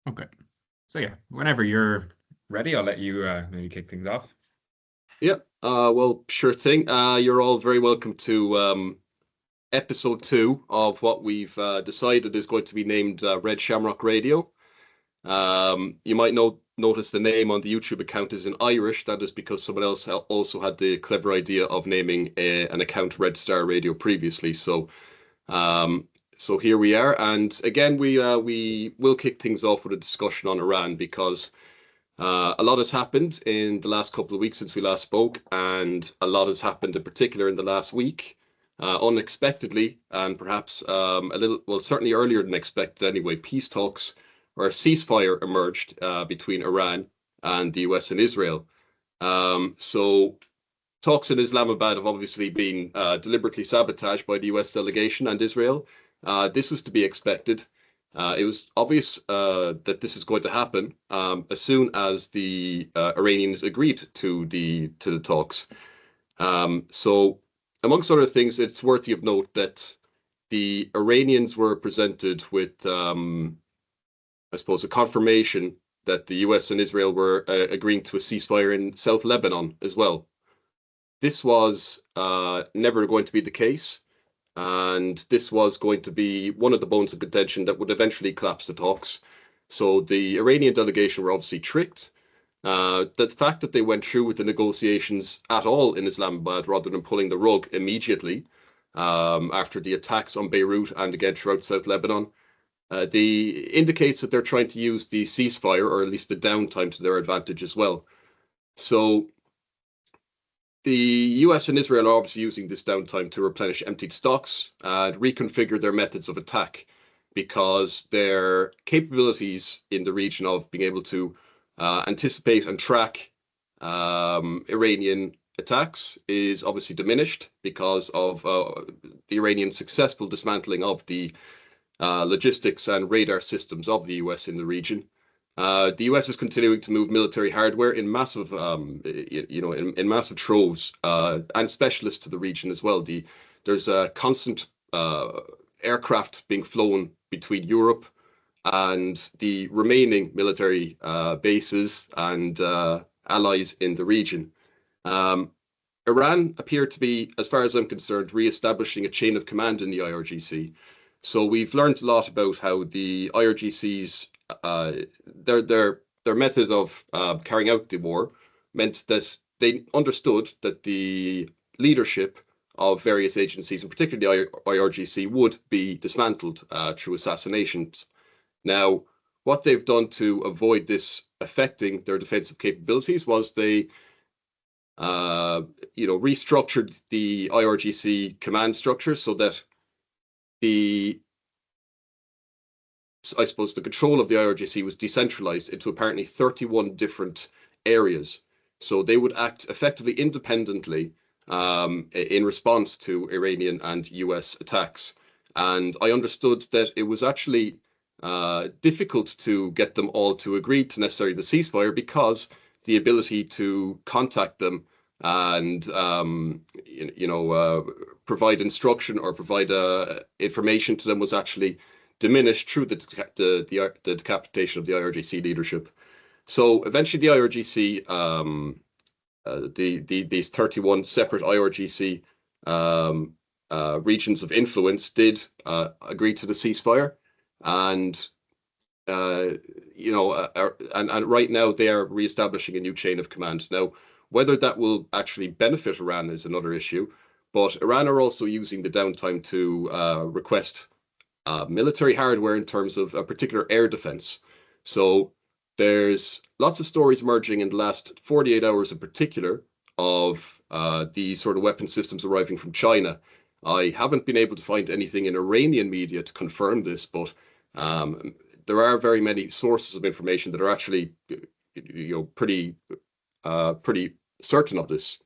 Okay. So yeah, whenever you're ready, I'll let you maybe kick things off. Yeah, well, sure thing. You're all very welcome to episode two of what we've decided is going to be named Red Shamrock Radio. You might notice the name on the YouTube account is in Irish. That is because someone else also had the clever idea of naming an account Red Star Radio previously. Um, so here we are. And again, we will kick things off with a discussion on Iran because a lot has happened in the last couple of weeks since we last spoke, and a lot has happened in particular in the last week, unexpectedly, and perhaps a little, well, certainly earlier than expected anyway. Peace talks or a ceasefire emerged between Iran and the US and Israel. So talks in Islamabad have obviously been deliberately sabotaged by the US delegation and Israel. This was to be expected. It was obvious that this is going to happen as soon as the Iranians agreed to the talks. So, amongst other things, it's worthy of note that the Iranians were presented with, I suppose, a confirmation that the US and Israel were agreeing to a ceasefire in South Lebanon as well. This was never going to be the case, and this was going to be one of the bones of contention that would eventually collapse the talks. So the Iranian delegation were obviously tricked. The fact that they went through with the negotiations at all in Islamabad rather than pulling the rug immediately after the attacks on Beirut and again throughout South Lebanon, the indicates that they're trying to use the ceasefire or at least the downtime to their advantage as well. So the US and Israel are obviously using this downtime to replenish emptied stocks and reconfigure their methods of attack because their capabilities in the region of being able to anticipate and track Iranian attacks is obviously diminished because of the Iranian successful dismantling of the logistics and radar systems of the US in the region. The US is continuing to move military hardware in massive, in massive troves and specialists to the region as well. There's a constant aircraft being flown between Europe and the remaining military bases and allies in the region. Um, Iran appeared to be, as far as I'm concerned, re-establishing a chain of command in the IRGC. So we've learned a lot about how the IRGC's their method of carrying out the war meant that they understood that the leadership of various agencies, and particularly the IRGC, would be dismantled through assassinations. Now, what they've done to avoid this affecting their defensive capabilities was they restructured the IRGC command structure so that the, I suppose, the control of the IRGC was decentralized into apparently 31 different areas. So they would act effectively independently in response to Iranian and US attacks. And I understood that it was actually difficult to get them all to agree to necessarily the ceasefire because the ability to contact them and provide instruction or provide information to them was actually diminished through the decapitation of the IRGC leadership. So eventually, the IRGC, these 31 separate IRGC regions of influence did agree to the ceasefire, and and right now they are reestablishing a new chain of command. Now, whether that will actually benefit Iran is another issue, but Iran are also using the downtime to request military hardware in terms of a particular air defense. So there's lots of stories emerging in the last 48 hours in particular of these sort of weapon systems arriving from China. I haven't been able to find anything in Iranian media to confirm this, but um, there are very many sources of information that are actually, pretty certain of this.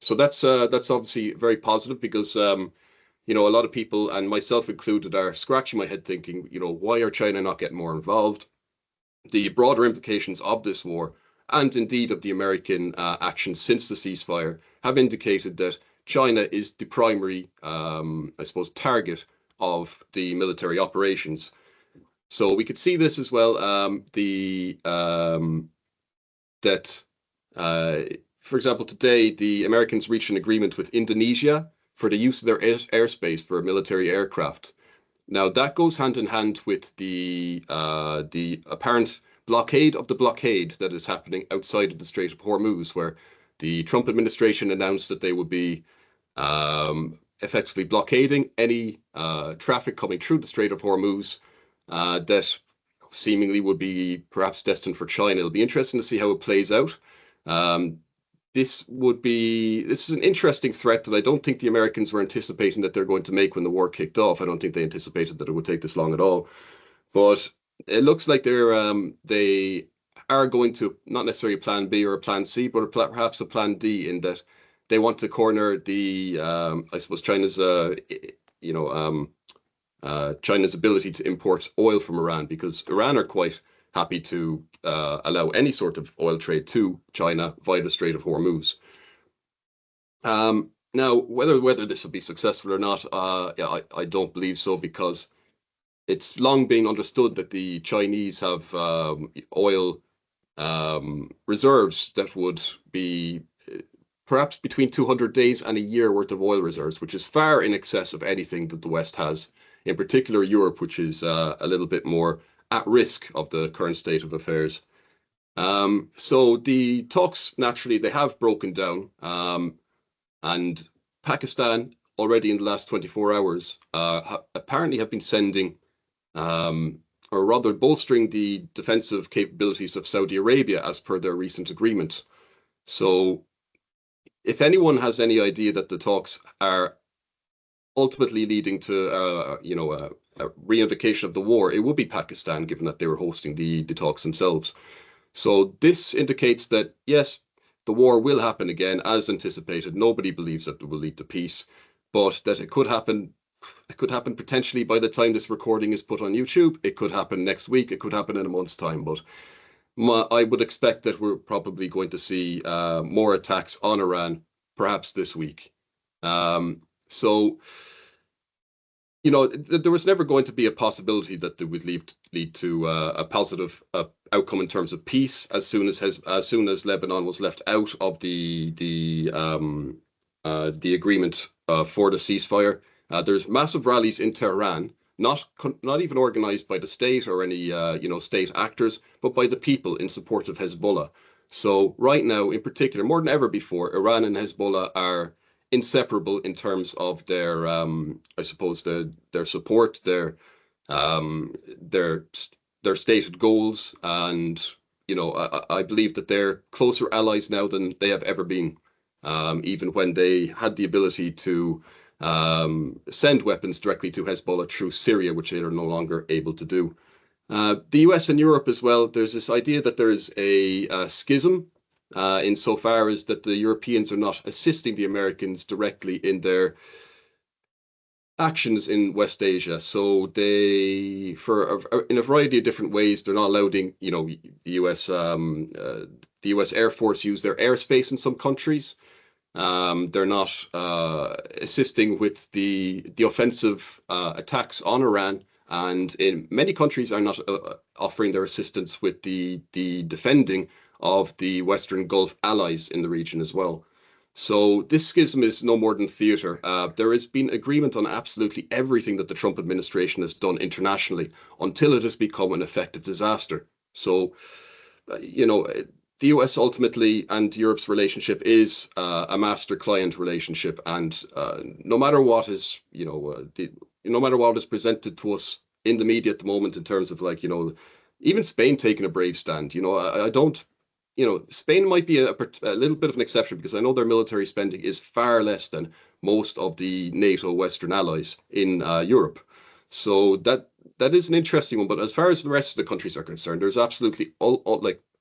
So that's obviously very positive because a lot of people, and myself included, are scratching my head thinking, why are China not getting more involved? The broader implications of this war, and indeed of the American action since the ceasefire, have indicated that China is the primary, I suppose, target of the military operations. So we could see this as well. That, uh, for example, today the Americans reached an agreement with Indonesia for the use of their airspace for military aircraft. Now that goes hand in hand with the apparent blockade of the blockade that is happening outside of the Strait of Hormuz, where the Trump administration announced that they would be effectively blockading any traffic coming through the Strait of Hormuz that seemingly would be perhaps destined for China. It'll be interesting to see how it plays out. Um, this is an interesting threat that I don't think the Americans were anticipating that they're going to make when the war kicked off. I don't think they anticipated that it would take this long at all. But it looks like they are going to not necessarily a plan B or a plan C, but perhaps a plan D in that they want to corner the I suppose China's you know China's ability to import oil from Iran, because Iran are quite happy to allow any sort of oil trade to China via the Strait of Hormuz. Now, whether this will be successful or not, yeah, I don't believe so, because it's long been understood that the Chinese have oil reserves that would be perhaps between 200 days and a year worth of oil reserves, which is far in excess of anything that the West has, in particular Europe, which is a little bit more at risk of the current state of affairs. So the talks, naturally, they have broken down, and Pakistan already in the last 24 hours apparently have been sending, or rather bolstering the defensive capabilities of Saudi Arabia as per their recent agreement. So if anyone has any idea that the talks are ultimately leading to, a reinvocation of the war, it would be Pakistan, given that they were hosting the talks themselves. So this indicates that, yes, the war will happen again as anticipated. Nobody believes that it will lead to peace, but that it could happen. It could happen potentially by the time this recording is put on YouTube. It could happen next week. It could happen in a month's time. But I would expect that we're probably going to see more attacks on Iran, perhaps this week. So, there was never going to be a possibility that they would lead to a positive outcome in terms of peace as soon as Lebanon was left out of the agreement for the ceasefire. There's massive rallies in Tehran, not even organized by the state or any state actors, but by the people in support of Hezbollah. So right now, in particular, more than ever before, Iran and Hezbollah are inseparable in terms of their, I suppose, their support, um, their their stated goals, and I believe that they're closer allies now than they have ever been. Even when they had the ability to send weapons directly to Hezbollah through Syria, which they are no longer able to do. The US and Europe as well, there's this idea that there is a schism insofar as that the Europeans are not assisting the Americans directly in their actions in West Asia. So in a variety of different ways, they're not allowing, the US Air Force use their airspace in some countries. They're not assisting with the offensive attacks on Iran, and in many countries are not offering their assistance with the defending of the Western Gulf allies in the region as well. So this schism is no more than theater. There has been agreement on absolutely everything that the Trump administration has done internationally until it has become an effective disaster. So, the US ultimately and Europe's relationship is a master-client relationship, and no matter what is, no matter what is presented to us in the media at the moment, in terms of even Spain taking a brave stand. I don't. Spain might be a little bit of an exception, because I know their military spending is far less than most of the NATO Western allies in Europe. So that is an interesting one. But as far as the rest of the countries are concerned, there's absolutely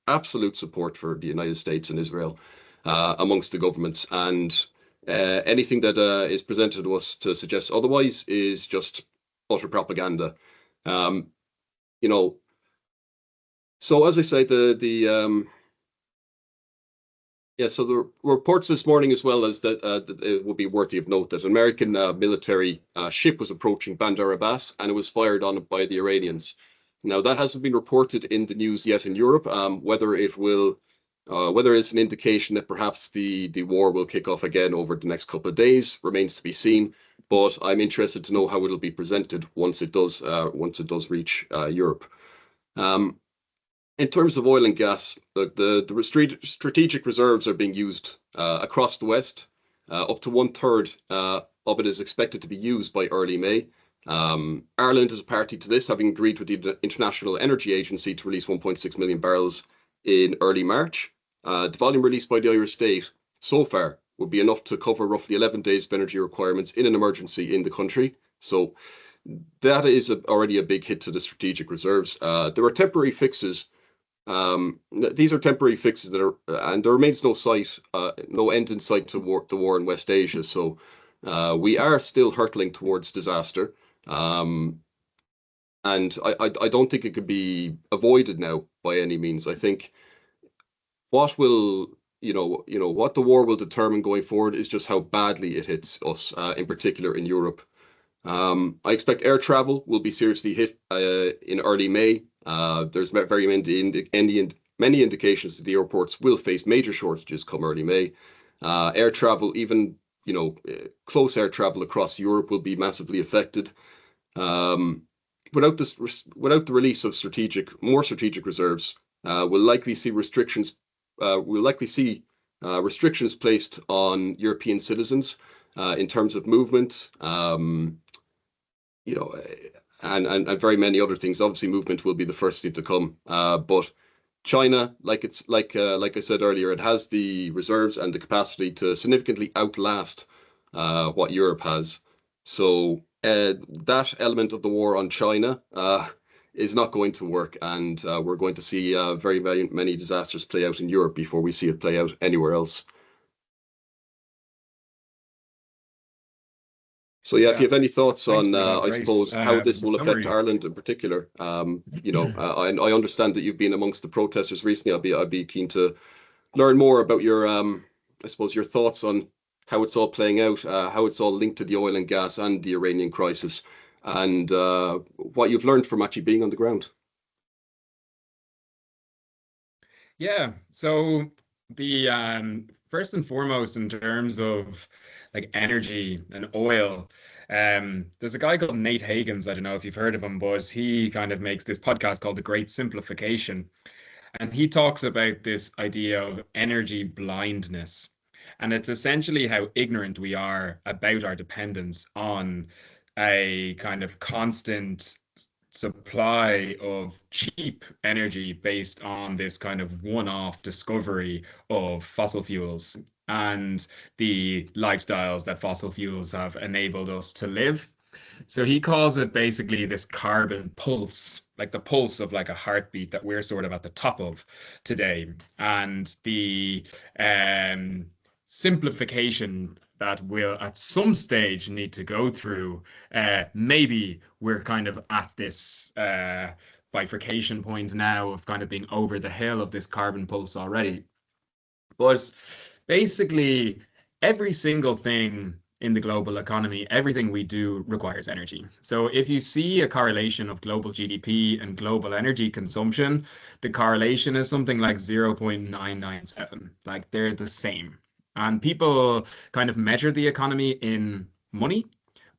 absolute support for the United States and Israel amongst the governments, and anything that is presented to us to suggest otherwise is just utter propaganda. Um, you know, so as I say, so the reports this morning as well as that it would be worthy of note that an American military ship was approaching Bandar Abbas, and it was fired on by the Iranians. Now, that hasn't been reported in the news yet in Europe. Whether it's an indication that perhaps the war will kick off again over the next couple of days remains to be seen. But I'm interested to know how it'll be presented once it does reach Europe. Um, in terms of oil and gas, the strategic reserves are being used across the West. Up to one third of it is expected to be used by early May. Ireland is a party to this, having agreed with the International Energy Agency to release 1.6 million barrels in early March. The volume released by the Irish state so far would be enough to cover roughly 11 days of energy requirements in an emergency in the country. So that is already a big hit to the strategic reserves. There are temporary fixes. These are temporary fixes and there remains no end in sight to the war in West Asia. So we are still hurtling towards disaster. And I don't think it could be avoided now by any means. I think what will what the war will determine going forward is just how badly it hits us, in particular in Europe. I expect air travel will be seriously hit in early May. There's very many indications that the airports will face major shortages come early May. Air travel, even close air travel across Europe, will be massively affected. Without the release of more strategic reserves, we'll likely see restrictions. We'll likely see restrictions placed on European citizens in terms of movement. You know, and very many other things. Obviously, movement will be the first thing to come. But China, like I said earlier, it has the reserves and the capacity to significantly outlast what Europe has. So that element of the war on China is not going to work, and we're going to see very, very many disasters play out in Europe before we see it play out anywhere else. So yeah, if you Yeah, have any thoughts thanks on, for that I great suppose, how this will affect summary. Ireland in particular, I understand that you've been amongst the protesters recently. I'd be keen to learn more about your, I suppose, your thoughts on how it's all playing out, how it's all linked to the oil and gas and the Iranian crisis, and what you've learned from actually being on the ground. Yeah, so the first and foremost in terms of like energy and oil, there's a guy called Nate Hagens. I don't know if you've heard of him, but he kind of makes this podcast called The Great Simplification. And he talks about this idea of energy blindness. And it's essentially how ignorant we are about our dependence on a kind of constant supply of cheap energy based on this kind of one-off discovery of fossil fuels and the lifestyles that fossil fuels have enabled us to live. So he calls it basically this carbon pulse, like the pulse of like a heartbeat that we're sort of at the top of today. And the simplification that we'll at some stage need to go through, maybe we're kind of at this bifurcation point now of kind of being over the hill of this carbon pulse already. But basically, every single thing in the global economy, everything we do requires energy. So if you see a correlation of global GDP and global energy consumption, the correlation is something like 0.997. Like they're the same. And people kind of measure the economy in money,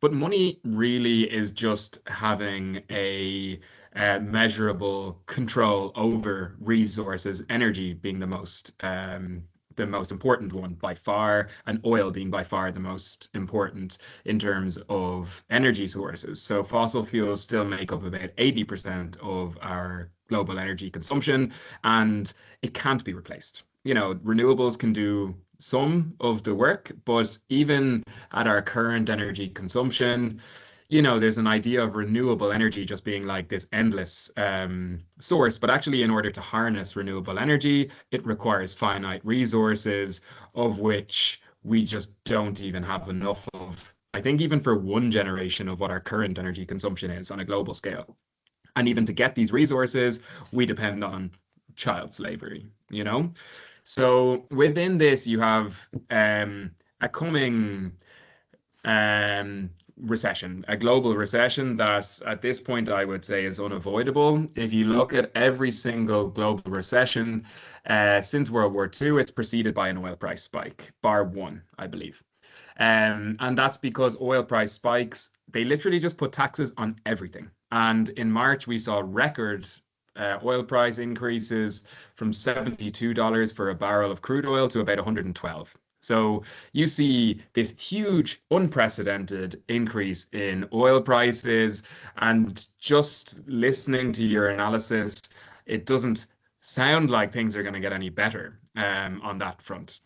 but money really is just having a measurable control over resources, energy being the most important one by far, and oil being by far the most important in terms of energy sources. So fossil fuels still make up about 80% of our global energy consumption, and it can't be replaced. Renewables can do some of the work, but even at our current energy consumption, there's an idea of renewable energy just being like this endless source. But actually, in order to harness renewable energy, it requires finite resources, of which we just don't even have enough of. I think even for one generation of what our current energy consumption is on a global scale. And even to get these resources, we depend on child slavery. So within this, you have a coming recession, a global recession that at this point I would say is unavoidable. If you look at every single global recession since World War II, it's preceded by an oil price spike, bar one, I believe. And that's because oil price spikes, they literally just put taxes on everything. And in March, we saw record oil price increases from $72 for a barrel of crude oil to about 112. So you see this huge, unprecedented increase in oil prices. And just listening to your analysis, it doesn't sound like things are going to get any better on that front.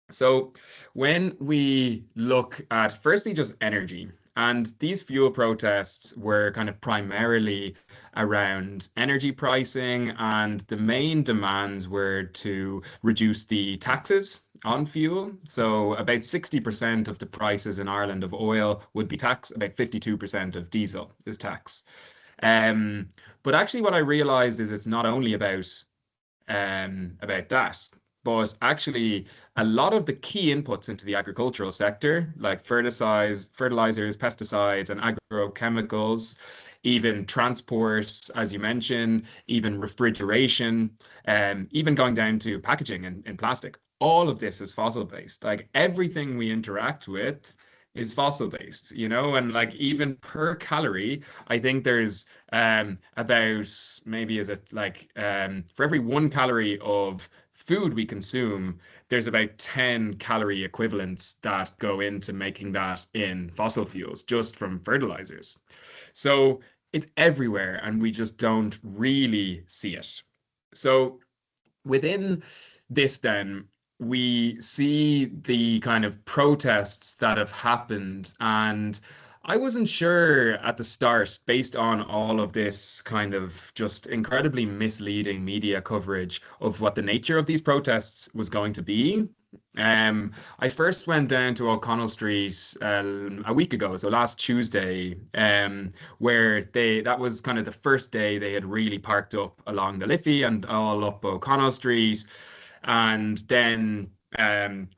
So when we look at firstly just energy, and these fuel protests were kind of primarily around energy pricing, and the main demands were to reduce the taxes on fuel. So about 60% of the prices in Ireland of oil would be tax, about 52% of diesel is tax. Um, but actually what I realized is it's not only about that. But actually, a lot of the key inputs into the agricultural sector, like fertilizers, pesticides, and agrochemicals, even transport, as you mentioned, even refrigeration, even going down to packaging in plastic, all of this is fossil based. Like everything we interact with is fossil based, and like even per calorie, I think there's about maybe is it like for every 1 calorie of food we consume, there's about 10 calorie equivalents that go into making that in fossil fuels just from fertilizers. So it's everywhere and we just don't really see it. So within this, then, we see the kind of protests that have happened. And I wasn't sure at the start, based on all of this kind of just incredibly misleading media coverage of what the nature of these protests was going to be. I first went down to O'Connell Street a week ago, so last Tuesday, where that was kind of the first day they had really parked up along the Liffey and all up O'Connell Street. And then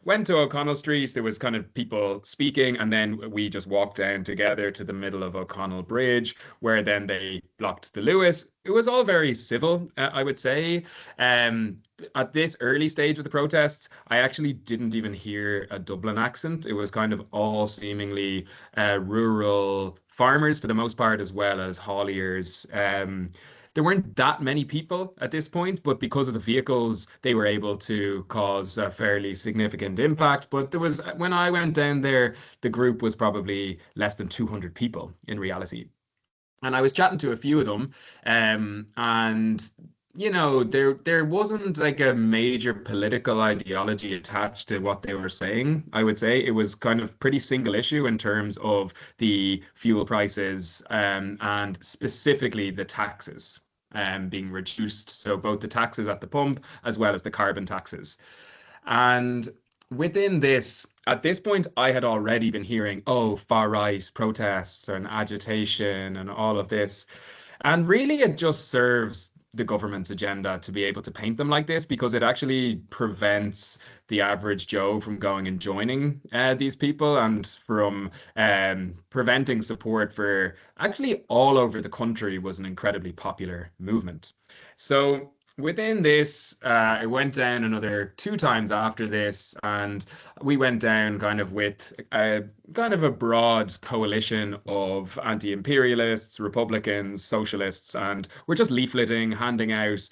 went to O'Connell Street. There was kind of people speaking, and then we just walked down together to the middle of O'Connell Bridge, where then they blocked the Lewis. It was all very civil, I would say. At this early stage of the protests, I actually didn't even hear a Dublin accent. It was kind of all seemingly rural farmers for the most part, as well as hauliers. There weren't that many people at this point, but because of the vehicles, they were able to cause a fairly significant impact. But when I went down there, the group was probably less than 200 people in reality. And I was chatting to a few of them, and there wasn't like a major political ideology attached to what they were saying. I would say it was kind of pretty single issue in terms of the fuel prices, and specifically the taxes being reduced. So both the taxes at the pump as well as the carbon taxes. And within this, at this point, I had already been hearing, oh, far right protests and agitation and all of this. And really, it just serves the government's agenda to be able to paint them like this, because it actually prevents the average Joe from going and joining these people, and from preventing support for actually all over the country was an incredibly popular movement. So within this, I went down another 2 times after this, and we went down kind of with a broad coalition of anti-imperialists, Republicans, socialists, and we're just leafleting, handing out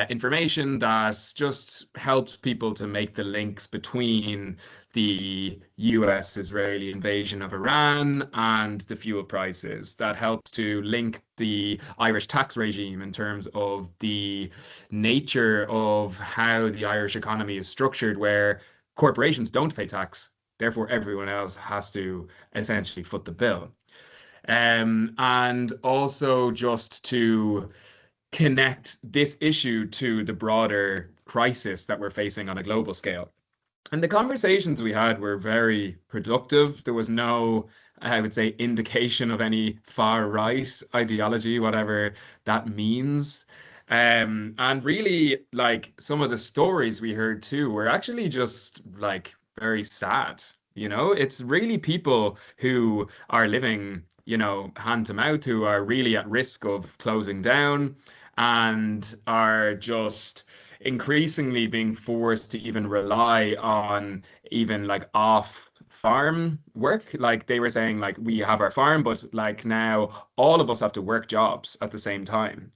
information that just helps people to make the links between the US-Israeli invasion of Iran and the fuel prices. That helps to link the Irish tax regime in terms of the nature of how the Irish economy is structured, where corporations don't pay tax, therefore everyone else has to essentially foot the bill. And also just to connect this issue to the broader crisis that we're facing on a global scale. And the conversations we had were very productive. There was no, I would say, indication of any far right ideology, whatever that means. And really, like some of the stories we heard too were actually just like very sad. It's really people who are living, hand to mouth, who are really at risk of closing down and are just increasingly being forced to even rely on even like off farm work. Like they were saying, like we have our farm, but like now all of us have to work jobs at the same time.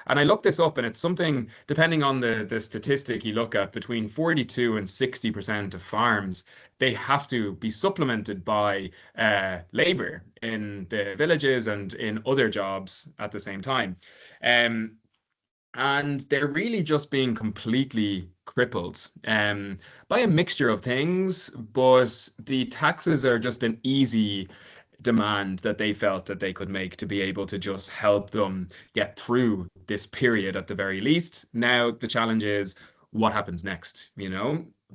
And I looked this up, and it's something, depending on the statistic you look at, between 42 and 60% of farms, they have to be supplemented by labor in the villages and in other jobs at the same time. Um, and they're really just being completely crippled by a mixture of things, but the taxes are just an easy demand that they felt that they could make to be able to just help them get through this period at the very least. Now, the challenge is what happens next?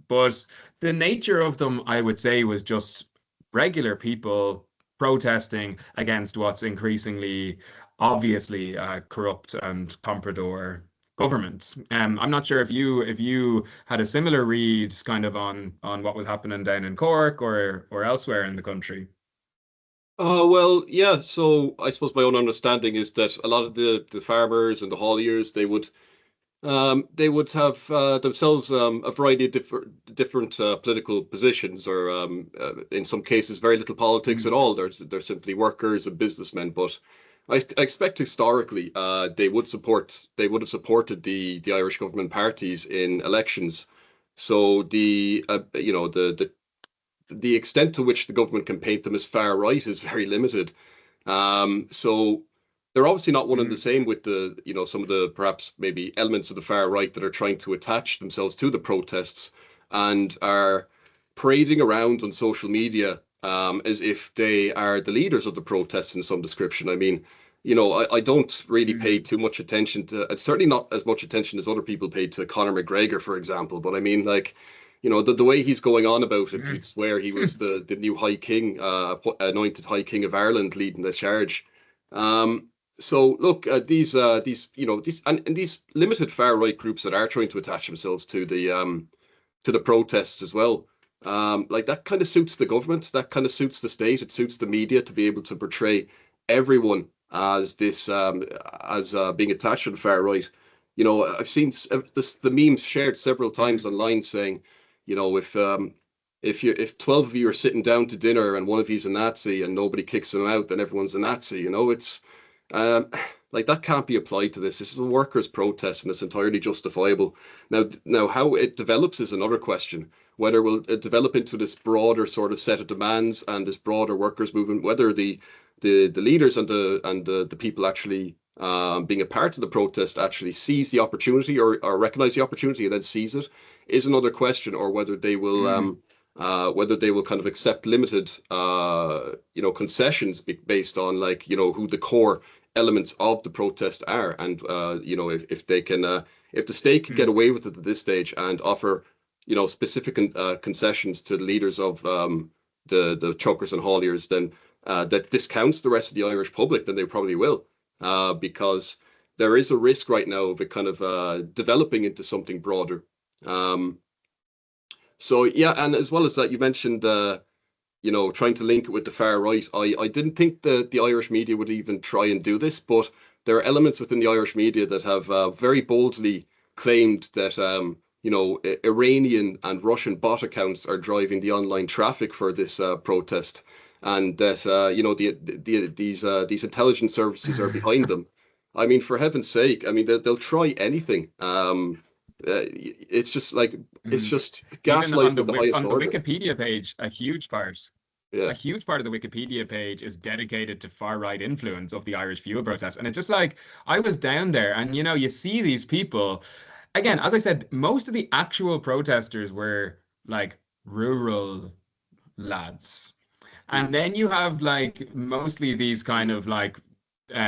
But the nature of them, I would say, was just regular people protesting against what's increasingly obviously corrupt and comprador government. I'm not sure if you had a similar read kind of on what was happening down in Cork or elsewhere in the country. Well, yeah. So I suppose my own understanding is that a lot of the farmers and the hauliers they would have themselves a variety of different political positions, or in some cases, very little politics at Mm, all. They're simply workers and businessmen. But I expect historically they would have supported the Irish government parties in elections. So the extent to which the government can paint them as far right is very limited. So they're obviously not one and the mm, same with some of the perhaps maybe elements of the far right that are trying to attach themselves to the protests and are parading around on social media as if they are the leaders of the protests in some description. I mean, I don't really pay mm, too much attention to, certainly not as much attention as other people paid to Conor McGregor, for example. But I mean, like, the way he's going on about it, mm, you'd swear he was the new High King, anointed High King of Ireland, leading the charge. Um, so look, and these limited far right groups that are trying to attach themselves to the protests as well. Like that kind of suits the government, that kind of suits the state, it suits the media to be able to portray everyone as being attached to the far right. I've seen the memes shared several times mm, online saying, if 12 of you are sitting down to dinner and one of you's a Nazi and nobody kicks him out, then everyone's a Nazi. It's um, like that can't be applied to this. This is a workers' protest and it's entirely justifiable. Now, how it develops is another question. Whether it will develop into this broader sort of set of demands and this broader workers' movement, whether the leaders and the people actually being a part of the protest actually seize the opportunity or recognize the opportunity and then seize it, is another question, or mm, whether they will kind of accept limited concessions based on like who the core elements of the protest are, and if they can if the state can get mm, away with it at this stage and offer specific concessions to the leaders of the truckers and hauliers, then that discounts the rest of the Irish public, then they probably will, because there is a risk right now of it kind of developing into something broader. Um, so yeah, and as well as that, you mentioned trying to link it with the far right. I didn't think that the Irish media would even try and do this, but there are elements within the Irish media that have very boldly claimed that Iranian and Russian bot accounts are driving the online traffic for this protest, and that these intelligence services are behind them. I mean, for heaven's sake, I mean they'll try anything. It's just like it's mm. just Even on gaslighting the of the highest on the order. Wikipedia page, Yeah. a huge part of the Wikipedia page is dedicated to far right influence of the Irish fuel protest. And it's just like I was down there, and you see these people. Again, as I said, most of the actual protesters were like rural lads. And Mm. then you have like mostly these kind of like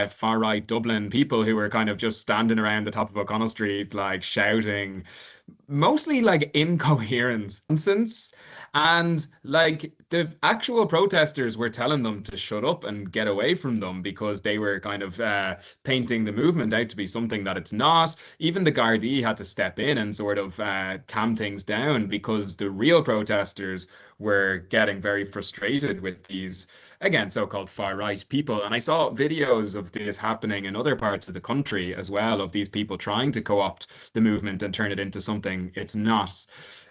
far right Dublin people who are kind of just standing around the top of O'Connell Street, like shouting mostly like incoherent nonsense. And like the actual protesters were telling them to shut up and get away from them because they were kind of painting the movement out to be something that it's not. Even the Gardaí had to step in and sort of calm things down because the real protesters were getting very frustrated with these, again, so-called far-right people. And I saw videos of this happening in other parts of the country as well, of these people trying to co-opt the movement and turn it into something it's not.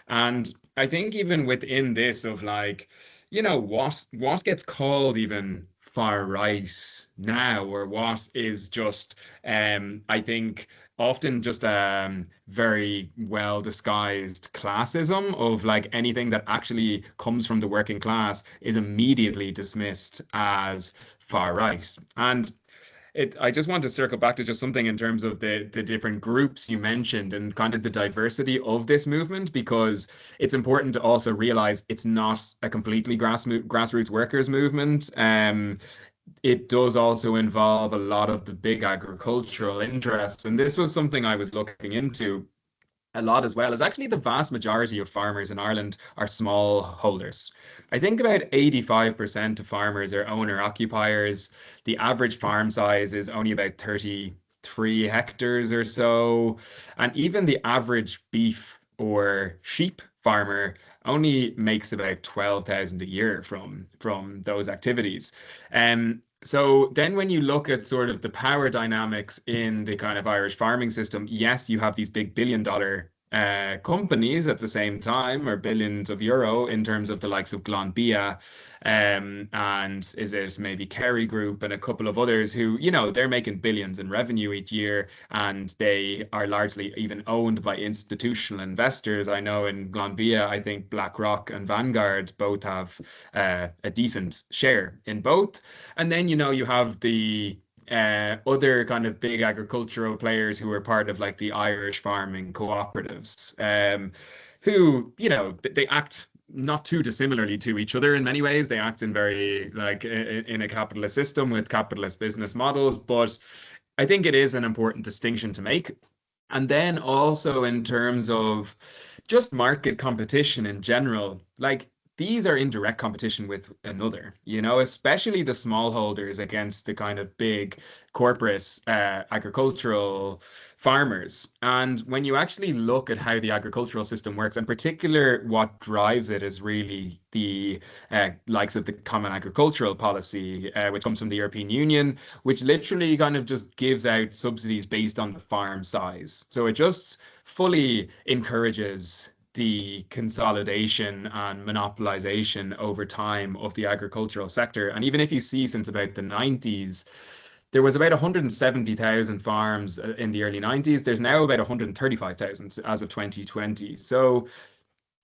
And I think even within this of like, what gets called even far right now, or what is just I think often just very well disguised classism of like anything that actually comes from the working class is immediately dismissed as far right. And I just want to circle back to just something in terms of the different groups you mentioned and kind of the diversity of this movement, because it's important to also realize it's not a completely grassroots workers movement. It does also involve a lot of the big agricultural interests, and this was something I was looking into a lot as well, is actually the vast majority of farmers in Ireland are small holders. I think about 85% of farmers are owner occupiers. The average farm size is only about 33 hectares or so. And even the average beef or sheep farmer only makes about 12,000 a year from those activities. So then when you look at sort of the power dynamics in the kind of Irish farming system, yes, you have these big billion-dollar companies at the same time, or billions of euro in terms of the likes of Glanbia, and is it maybe Kerry Group and a couple of others who, they're making billions in revenue each year, and they are largely even owned by institutional investors. I know in Glanbia, I think BlackRock and Vanguard both have a decent share in both. And then, you have the other kind of big agricultural players who are part of like the Irish farming cooperatives, who, they act not too dissimilarly to each other in many ways. They act in very like in a capitalist system with capitalist business models, but I think it is an important distinction to make. And then also in terms of just market competition in general, like these are in direct competition with another, especially the smallholders against the kind of big corporate agricultural farmers. And when you actually look at how the agricultural system works, in particular, what drives it is really the likes of the Common Agricultural Policy, which comes from the European Union, which literally kind of just gives out subsidies based on the farm size. So it just fully encourages the consolidation and monopolization over time of the agricultural sector. And even if you see since about the 90s, there was about 170,000 farms in the early 90s. There's now about 135,000 as of 2020. So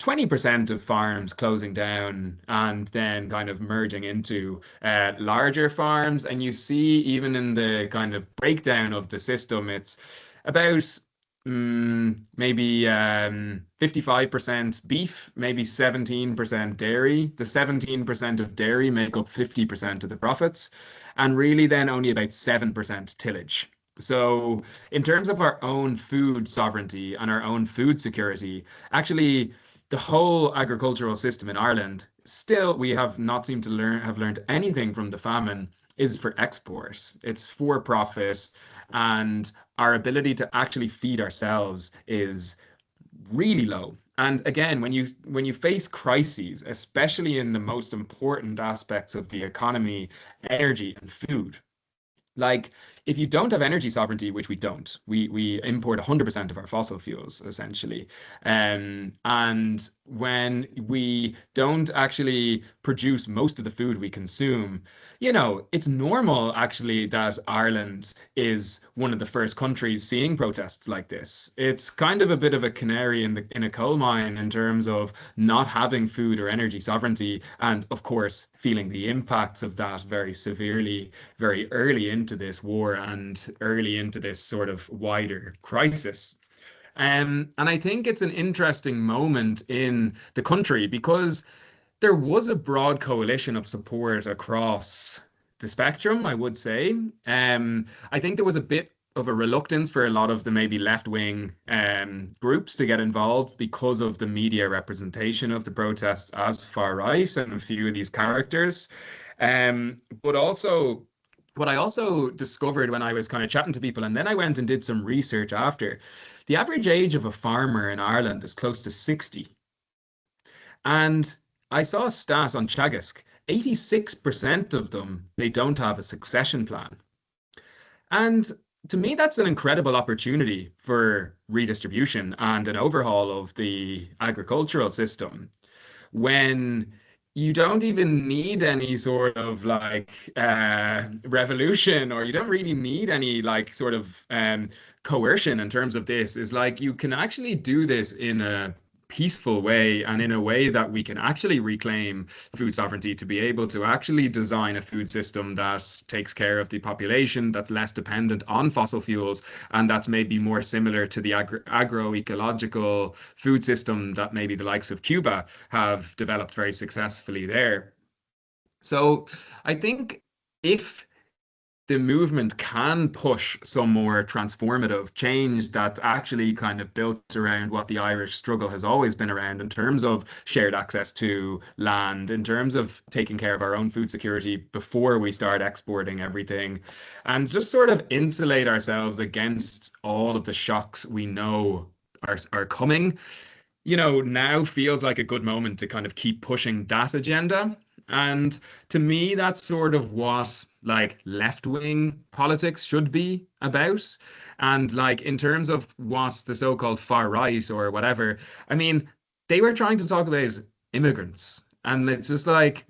20% of farms closing down and then kind of merging into larger farms. And you see, even in the kind of breakdown of the system, it's about maybe 55% beef, maybe 17% dairy. The 17% of dairy make up 50% of the profits, and really then only about 7% tillage. So, in terms of our own food sovereignty and our own food security, actually, the whole agricultural system in Ireland, still we have not seemed to have learned anything from the famine, is for export. It's for profit, and our ability to actually feed ourselves is really low. And again, when you face crises, especially in the most important aspects of the economy, energy and food, like if you don't have energy sovereignty, which we don't, we import 100% of our fossil fuels essentially, and when we don't actually produce most of the food we consume, it's normal actually that Ireland is one of the first countries seeing protests like this. It's kind of a bit of a canary in a coal mine in terms of not having food or energy sovereignty, and of course feeling the impacts of that very severely, very early into this war and early into this sort of wider crisis. And I think it's an interesting moment in the country because there was a broad coalition of support across the spectrum, I would say. I think there was a bit of a reluctance for a lot of the maybe left-wing groups to get involved because of the media representation of the protests as far right and a few of these characters. But also, what I also discovered when I was kind of chatting to people, and then I went and did some research after, the average age of a farmer in Ireland is close to 60. And I saw a stat on Teagasc, 86% of them, they don't have a succession plan. And to me, that's an incredible opportunity for redistribution and an overhaul of the agricultural system when you don't even need any sort of like revolution, or you don't really need any like sort of coercion in terms of this. Is like you can actually do this in a peaceful way and in a way that we can actually reclaim food sovereignty to be able to actually design a food system that takes care of the population, that's less dependent on fossil fuels, and that's maybe more similar to the agroecological food system that maybe the likes of Cuba have developed very successfully there. So I think if the movement can push some more transformative change that actually kind of built around what the Irish struggle has always been around in terms of shared access to land, in terms of taking care of our own food security before we start exporting everything, and just sort of insulate ourselves against all of the shocks we know are coming. Now feels like a good moment to kind of keep pushing that agenda. And to me, that's sort of what like left-wing politics should be about. And like in terms of what the so-called far right or whatever, I mean, they were trying to talk about immigrants. And it's just like,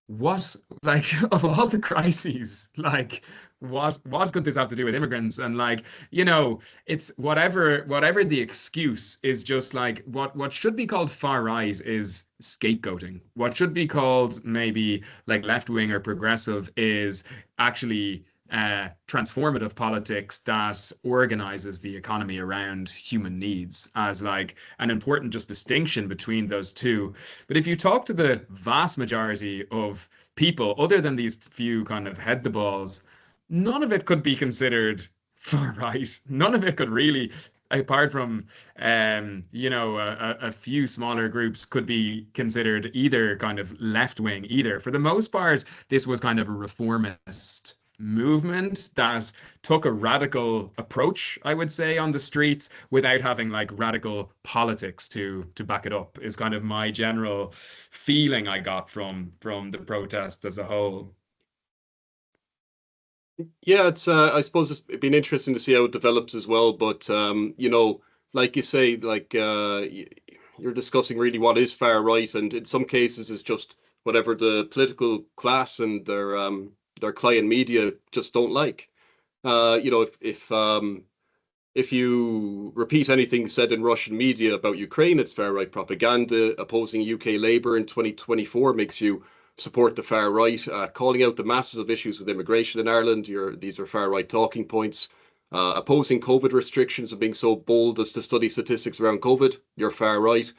what, like, of all the crises, like, what could this have to do with immigrants? And like, it's whatever the excuse is, just like what should be called far right is scapegoating. What should be called maybe like left wing or progressive is actually transformative politics that organizes the economy around human needs, as like an important just distinction between those two. But if you talk to the vast majority of people, other than these few kind of head the balls, none of it could be considered far right. None of it could really, apart from a few smaller groups, could be considered either kind of left wing either. For the most part, this was kind of a reformist movement that took a radical approach, I would say, on the streets without having like radical politics to back it up, is kind of my general feeling I got from the protest as a whole. Yeah, it's I suppose it's been interesting to see how it develops as well. But like you say, like you're discussing really what is far right, and in some cases it's just whatever the political class and their client media just don't like. If you repeat anything said in Russian media about Ukraine, it's far right propaganda. Opposing UK Labour in 2024 makes you support the far right. Calling out the masses of issues with immigration in Ireland, these are far right talking points. Opposing COVID restrictions and being so bold as to study statistics around COVID, you're far right.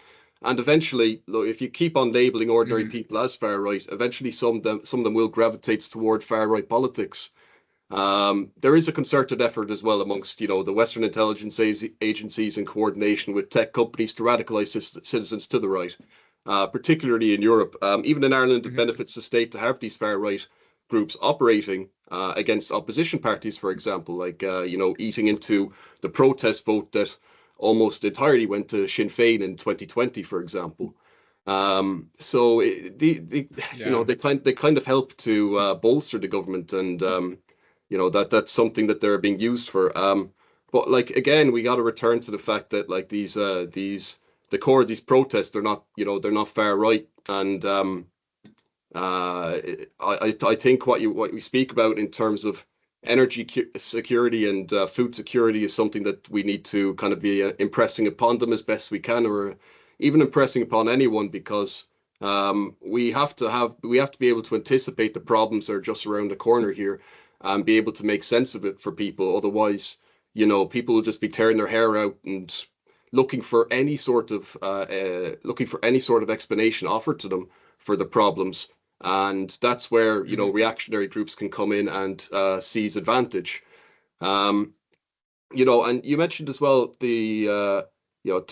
And eventually, if you keep on labeling ordinary people as far right, eventually some of them will gravitate toward far right politics. There is a concerted effort as well amongst, the Western intelligence agencies in coordination with tech companies to radicalize citizens to the right, particularly in Europe. Even in Ireland, it benefits the state to have these far right groups operating against opposition parties, for example, like, eating into the protest vote that almost entirely went to Sinn Féin in 2020, for example. So Yeah. they kind of help to bolster the government, and that's something that they're being used for. But like again, we got to return to the fact that like the core of these protests, they're not far right, and I think what we speak about in terms of energy security and food security is something that we need to kind of be impressing upon them as best we can, or even impressing upon anyone, because we have to be able to anticipate the problems that are just around the corner here and be able to make sense of it for people. Otherwise, people will just be tearing their hair out and looking for any sort of explanation offered to them for the problems. And that's where, reactionary groups can come in and seize advantage. Um, And you mentioned as well to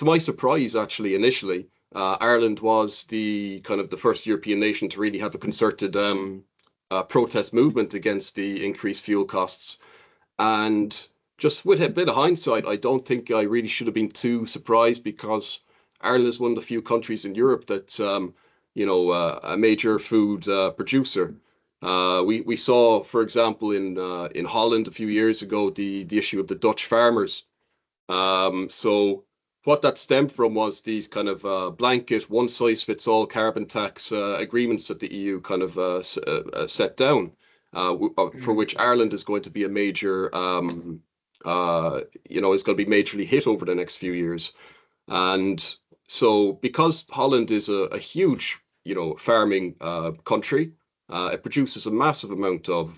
my surprise, actually, initially, Ireland was the kind of the first European nation to really have a concerted protest movement against the increased fuel costs. And just with a bit of hindsight, I don't think I really should have been too surprised because Ireland is one of the few countries in Europe that, a major food producer. We saw, for example, in Holland a few years ago, the issue of the Dutch farmers. So what that stemmed from was these kind of blanket, one size fits all carbon tax agreements that the EU kind of set down, for Mm, which Ireland is going to be a major, is going to be majorly hit over the next few years. And so because Holland is a huge, farming country, it produces a massive amount of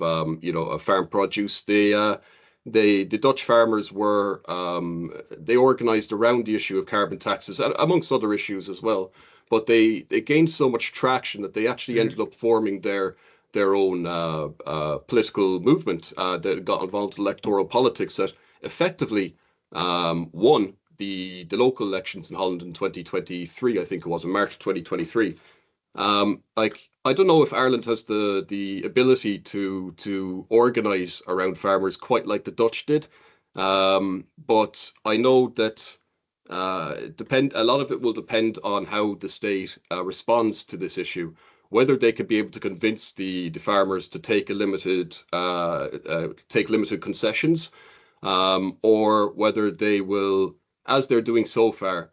farm produce. The Dutch farmers were they organized around the issue of carbon taxes, amongst other issues as well. But they gained so much traction that they actually ended mm, up forming their own political movement that got involved in electoral politics that effectively won the local elections in Holland in 2023. I think it was in March 2023. Like I don't know if Ireland has the ability to organize around farmers quite like the Dutch did. But I know that depend a lot of it will depend on how the state responds to this issue, whether they can be able to convince the farmers to take limited concessions, or whether they will, as they're doing so far,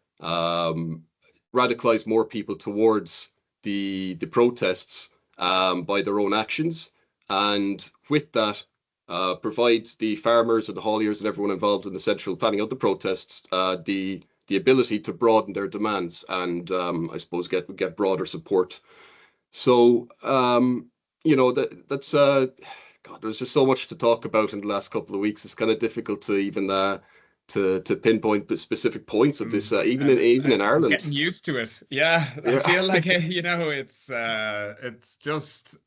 radicalize more people towards the protests by their own actions, and with that, provide the farmers and the hauliers and everyone involved in the central planning of the protests the ability to broaden their demands and I suppose get broader support. So that's God, there's just so much to talk about in the last couple of weeks. It's kind of difficult to even to pinpoint the specific points of this, even in I'm getting Ireland. used to it. Yeah, I Yeah. feel like it's just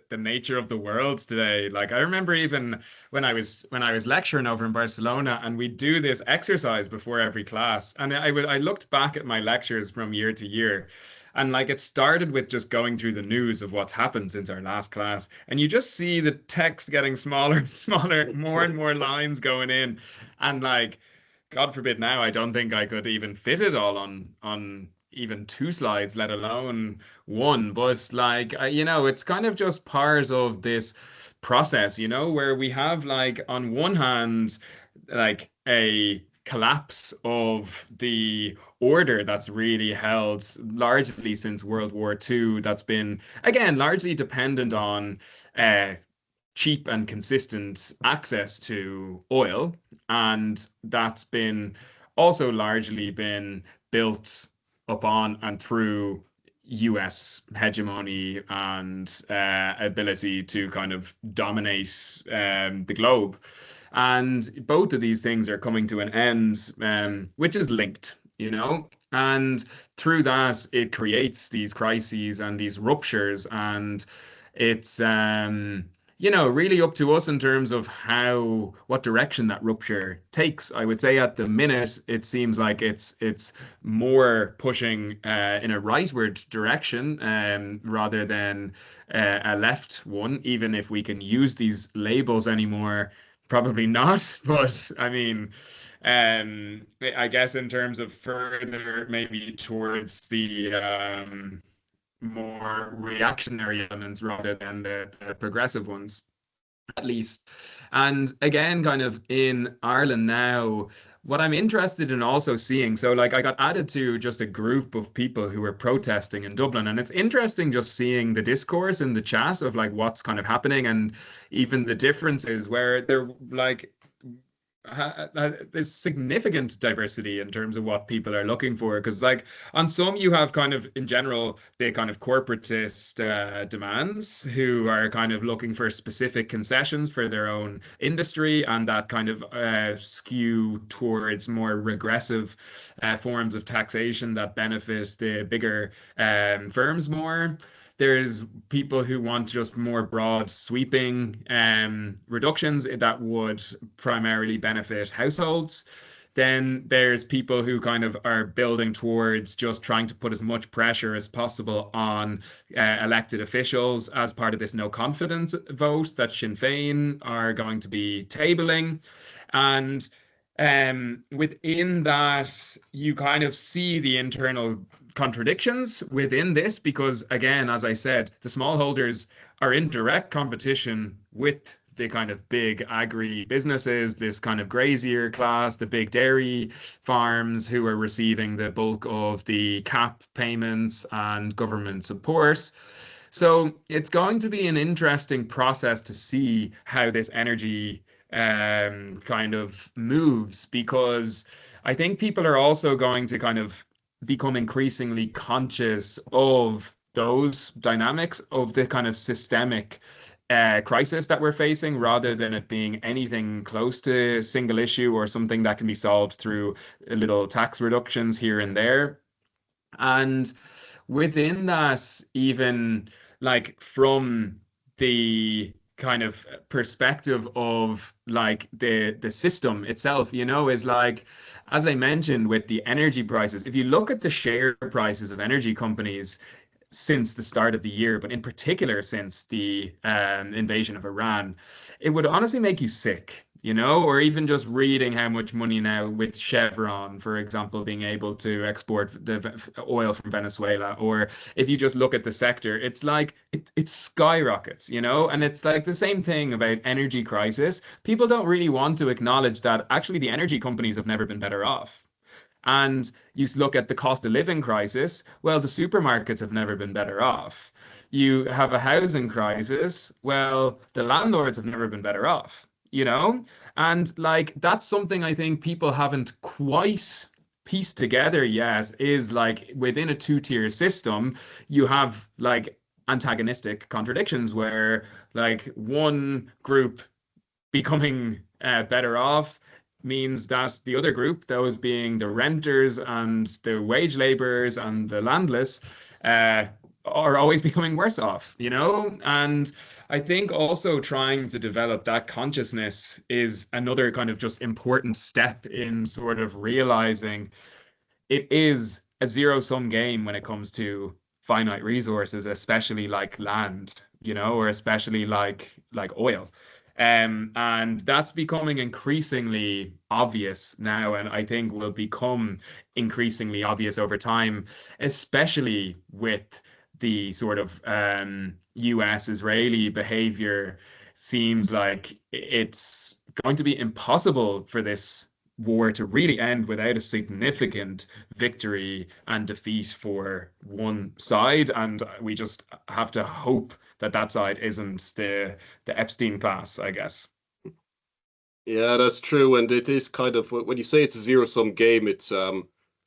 the nature of the world today. Like I remember even when I was lecturing over in Barcelona, and we do this exercise before every class, and I looked back at my lectures from year to year, and like it started with just going through the news of what's happened since our last class, and you just see the text getting smaller and smaller, more and more lines going in, and like. God forbid now, I don't think I could even fit it all on even two slides, let alone one. But like it's kind of just part of this process, where we have like on one hand, like a collapse of the order that's really held largely since World War II, that's been again largely dependent on uh cheap and consistent access to oil, and that's been also largely been built upon and through US hegemony and ability to kind of dominate the globe. And both of these things are coming to an end, which is linked, And through that, it creates these crises and these ruptures. And it's, really up to us in terms of what direction that rupture takes. I would say at the minute, it seems like it's more pushing in a rightward direction rather than a left one, even if we can use these labels anymore. Probably not, but I mean, I guess in terms of further maybe towards the more reactionary elements rather than the progressive ones, at least. And again, kind of in Ireland now, what I'm interested in also seeing, so like I got added to just a group of people who were protesting in Dublin, and it's interesting just seeing the discourse in the chat of like what's kind of happening and even the differences where they're like there's significant diversity in terms of what people are looking for. Because, like, on some, you have kind of, in general, the kind of corporatist demands who are kind of looking for specific concessions for their own industry, and that kind of skew towards more regressive forms of taxation that benefit the bigger firms more. There's people who want just more broad sweeping reductions that would primarily benefit households. Then there's people who kind of are building towards just trying to put as much pressure as possible on elected officials as part of this no confidence vote that Sinn Féin are going to be tabling. And within that, you kind of see the internal contradictions within this because, again, as I said, the smallholders are in direct competition with the kind of big agri businesses, this kind of grazier class, the big dairy farms who are receiving the bulk of the cap payments and government support. So it's going to be an interesting process to see how this energy kind of moves because I think people are also going to kind of become increasingly conscious of those dynamics of the kind of systemic crisis that we're facing rather than it being anything close to single issue or something that can be solved through little tax reductions here and there. And within that, even like from the kind of perspective of like the system itself, is like, as I mentioned with the energy prices, if you look at the share prices of energy companies since the start of the year, but in particular since the invasion of Iran, it would honestly make you sick, or even just reading how much money now with Chevron, for example, being able to export the oil from Venezuela, or if you just look at the sector, it's like it skyrockets, and it's like the same thing about energy crisis. People don't really want to acknowledge that actually the energy companies have never been better off. And you look at the cost of living crisis, well, the supermarkets have never been better off. You have a housing crisis, well, the landlords have never been better off, And like that's something I think people haven't quite pieced together yet is like within a two-tier system, you have like antagonistic contradictions where like one group becoming better off means that the other group, those being the renters and the wage laborers and the landless, are always becoming worse off, And I think also trying to develop that consciousness is another kind of just important step in sort of realizing it is a zero-sum game when it comes to finite resources, especially like land, or especially like oil. And that's becoming increasingly obvious now, and I think will become increasingly obvious over time, especially with the sort of US-Israeli behavior. Seems like it's going to be impossible for this war to really end without a significant victory and defeat for one side. And we just have to hope that that side isn't the Epstein class, I guess. Yeah, that's true. And it is kind of when you say it's a zero-sum game, it's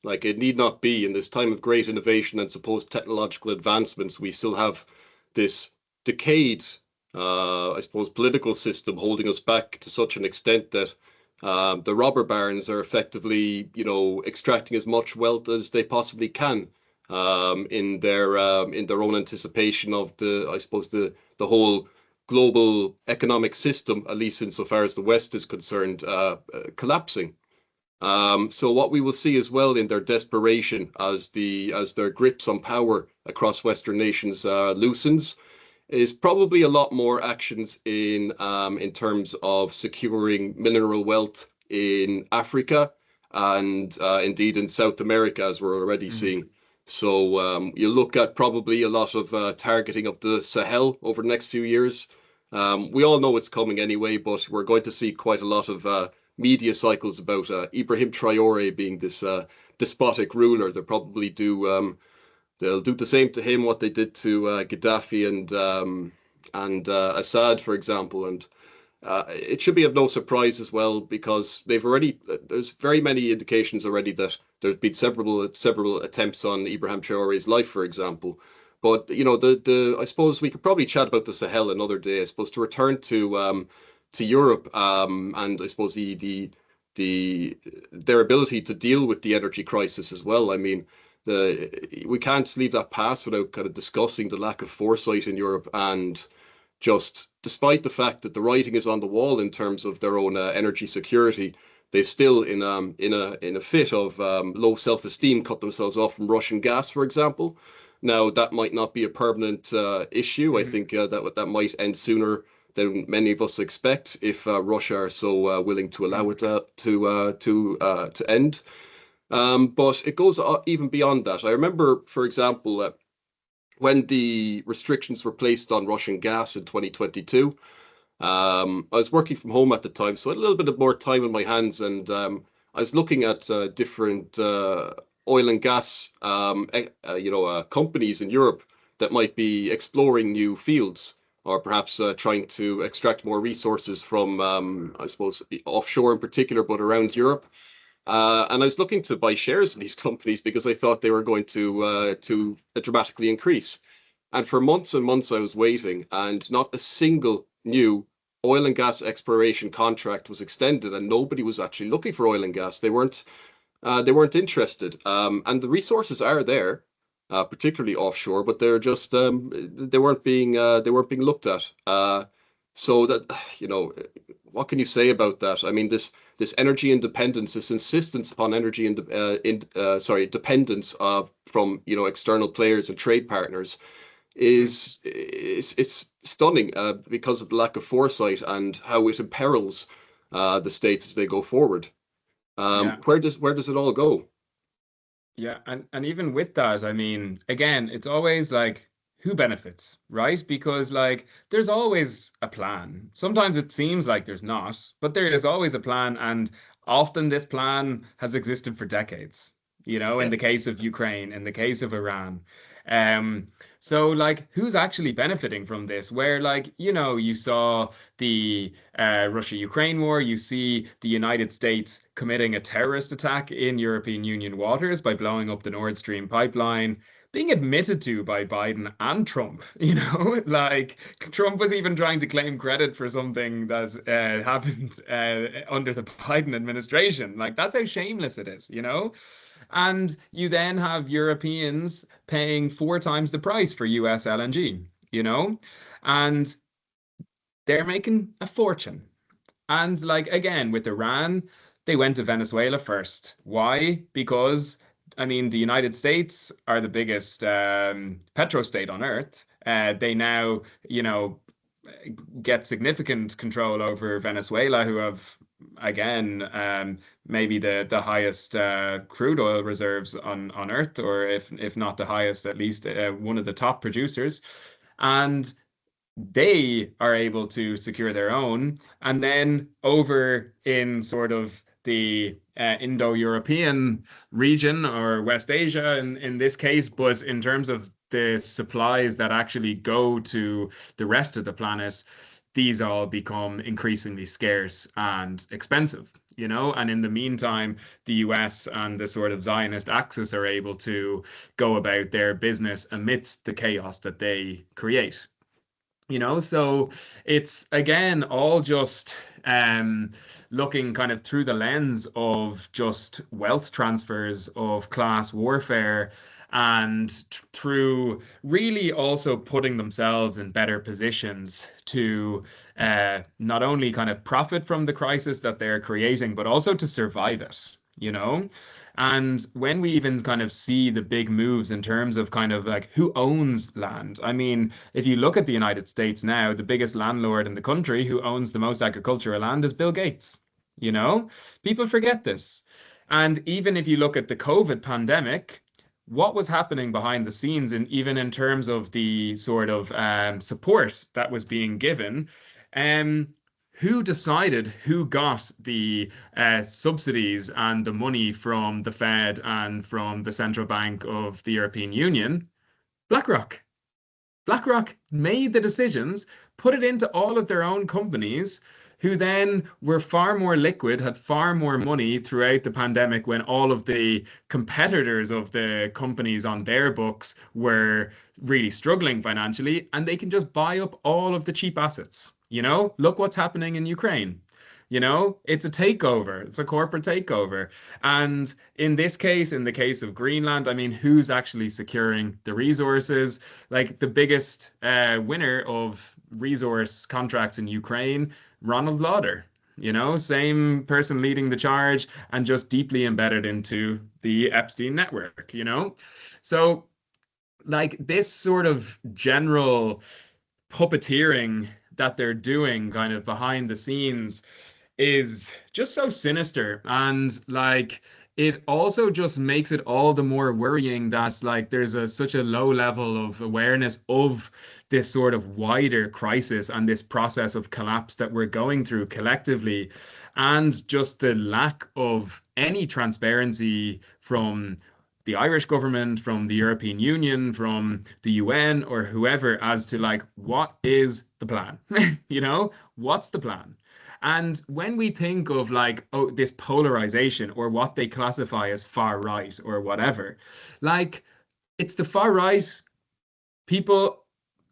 like it need not be. In this time of great innovation and supposed technological advancements, we still have this decayed, I suppose, political system holding us back to such an extent that the robber barons are effectively, extracting as much wealth as they possibly can in their own anticipation of I suppose, the whole global economic system, at least insofar as the West is concerned, collapsing. So what we will see as well in their desperation as their grips on power across Western nations loosens is probably a lot more actions in terms of securing mineral wealth in Africa and indeed in South America, as we're already seeing. So you look at probably a lot of targeting of the Sahel over the next few years. We all know it's coming anyway, but we're going to see quite a lot of media cycles about Ibrahim Traore being this despotic ruler. They'll do the same to him what they did to Gaddafi and Assad, for example. And it should be of no surprise as well because there's very many indications already that there's been several attempts on Ibrahim Traore's life, for example. But I suppose we could probably chat about the Sahel another day. I suppose to return to Europe and I suppose their ability to deal with the energy crisis as well. I mean, we can't leave that pass without kind of discussing the lack of foresight in Europe, and just despite the fact that the writing is on the wall in terms of their own energy security, they still in a fit of low self-esteem cut themselves off from Russian gas, for example. Now that might not be a permanent issue. I Mhm. think that might end sooner than many of us expect if Russia are so willing to allow it to end. But it goes even beyond that. I remember, for example, when the restrictions were placed on Russian gas in 2022. I was working from home at the time, so I had a little bit of more time on my hands, and I was looking at different oil and gas, companies in Europe that might be exploring new fields, or perhaps trying to extract more resources from, I suppose, offshore in particular, but around Europe. And I was looking to buy shares in these companies because I thought they were going to dramatically increase. And for months and months, I was waiting, and not a single new oil and gas exploration contract was extended, and nobody was actually looking for oil and gas. They weren't interested. And the resources are there, particularly offshore, but they're just they weren't being looked at. So that you know, what can you say about that? I mean, this energy independence, this insistence upon energy dependence from external players and trade partners is it's stunning because of the lack of foresight and how it imperils the states as they go forward. Yeah. Where does it all go? Yeah, and even with that, I mean, again, it's always like who benefits, right? Because like there's always a plan. Sometimes it seems like there's not, but there is always a plan, and often this plan has existed for decades. In Yeah, the case of Ukraine, in the case of Iran. Um, so like who's actually benefiting from this? Where like, you saw the Russia-Ukraine war, you see the United States committing a terrorist attack in European Union waters by blowing up the Nord Stream pipeline, being admitted to by Biden and Trump. Like Trump was even trying to claim credit for something that happened under the Biden administration. Like that's how shameless it is. And you then have Europeans paying 4 times the price for US LNG. And they're making a fortune. And like again with Iran, they went to Venezuela first. Why? Because I mean the United States are the biggest petrostate on earth. They now, get significant control over Venezuela, who have again maybe the highest crude oil reserves on earth, or if not the highest, at least one of the top producers. And they are able to secure their own. And then over in sort of the Indo-European region or West Asia in this case, but in terms of the supplies that actually go to the rest of the planet, these all become increasingly scarce and expensive. And in the meantime, the US and the sort of Zionist axis are able to go about their business amidst the chaos that they create. So it's again all just um looking kind of through the lens of just wealth transfers of class warfare, and through really also putting themselves in better positions to not only kind of profit from the crisis that they're creating, but also to survive it. And when we even kind of see the big moves in terms of kind of like who owns land, I mean, if you look at the United States now, the biggest landlord in the country who owns the most agricultural land is Bill Gates. You know, People forget this. And even if you look at the COVID pandemic, what was happening behind the scenes, and even in terms of the sort of support that was being given, um, who decided who got the subsidies and the money from the Fed and from the Central Bank of the European Union? BlackRock. BlackRock made the decisions, put it into all of their own companies, who then were far more liquid, had far more money throughout the pandemic when all of the competitors of the companies on their books were really struggling financially, and they can just buy up all of the cheap assets. Look what's happening in Ukraine. You know, it's a takeover. It's a corporate takeover. And in this case, in the case of Greenland, I mean, who's actually securing the resources? Like the biggest winner of resource contracts in Ukraine, Ronald Lauder. You know, same person leading the charge and just deeply embedded into the Epstein network, you know? So, like, this sort of general puppeteering that they're doing kind of behind the scenes is just so sinister. And like it also just makes it all the more worrying that like there's such a low level of awareness of this sort of wider crisis and this process of collapse that we're going through collectively, and just the lack of any transparency from the Irish government, from the European Union, from the UN, or whoever as to like what is the plan? You know, what's the plan? And when we think of like, oh, this polarization or what they classify as far right or whatever, like it's the far right people,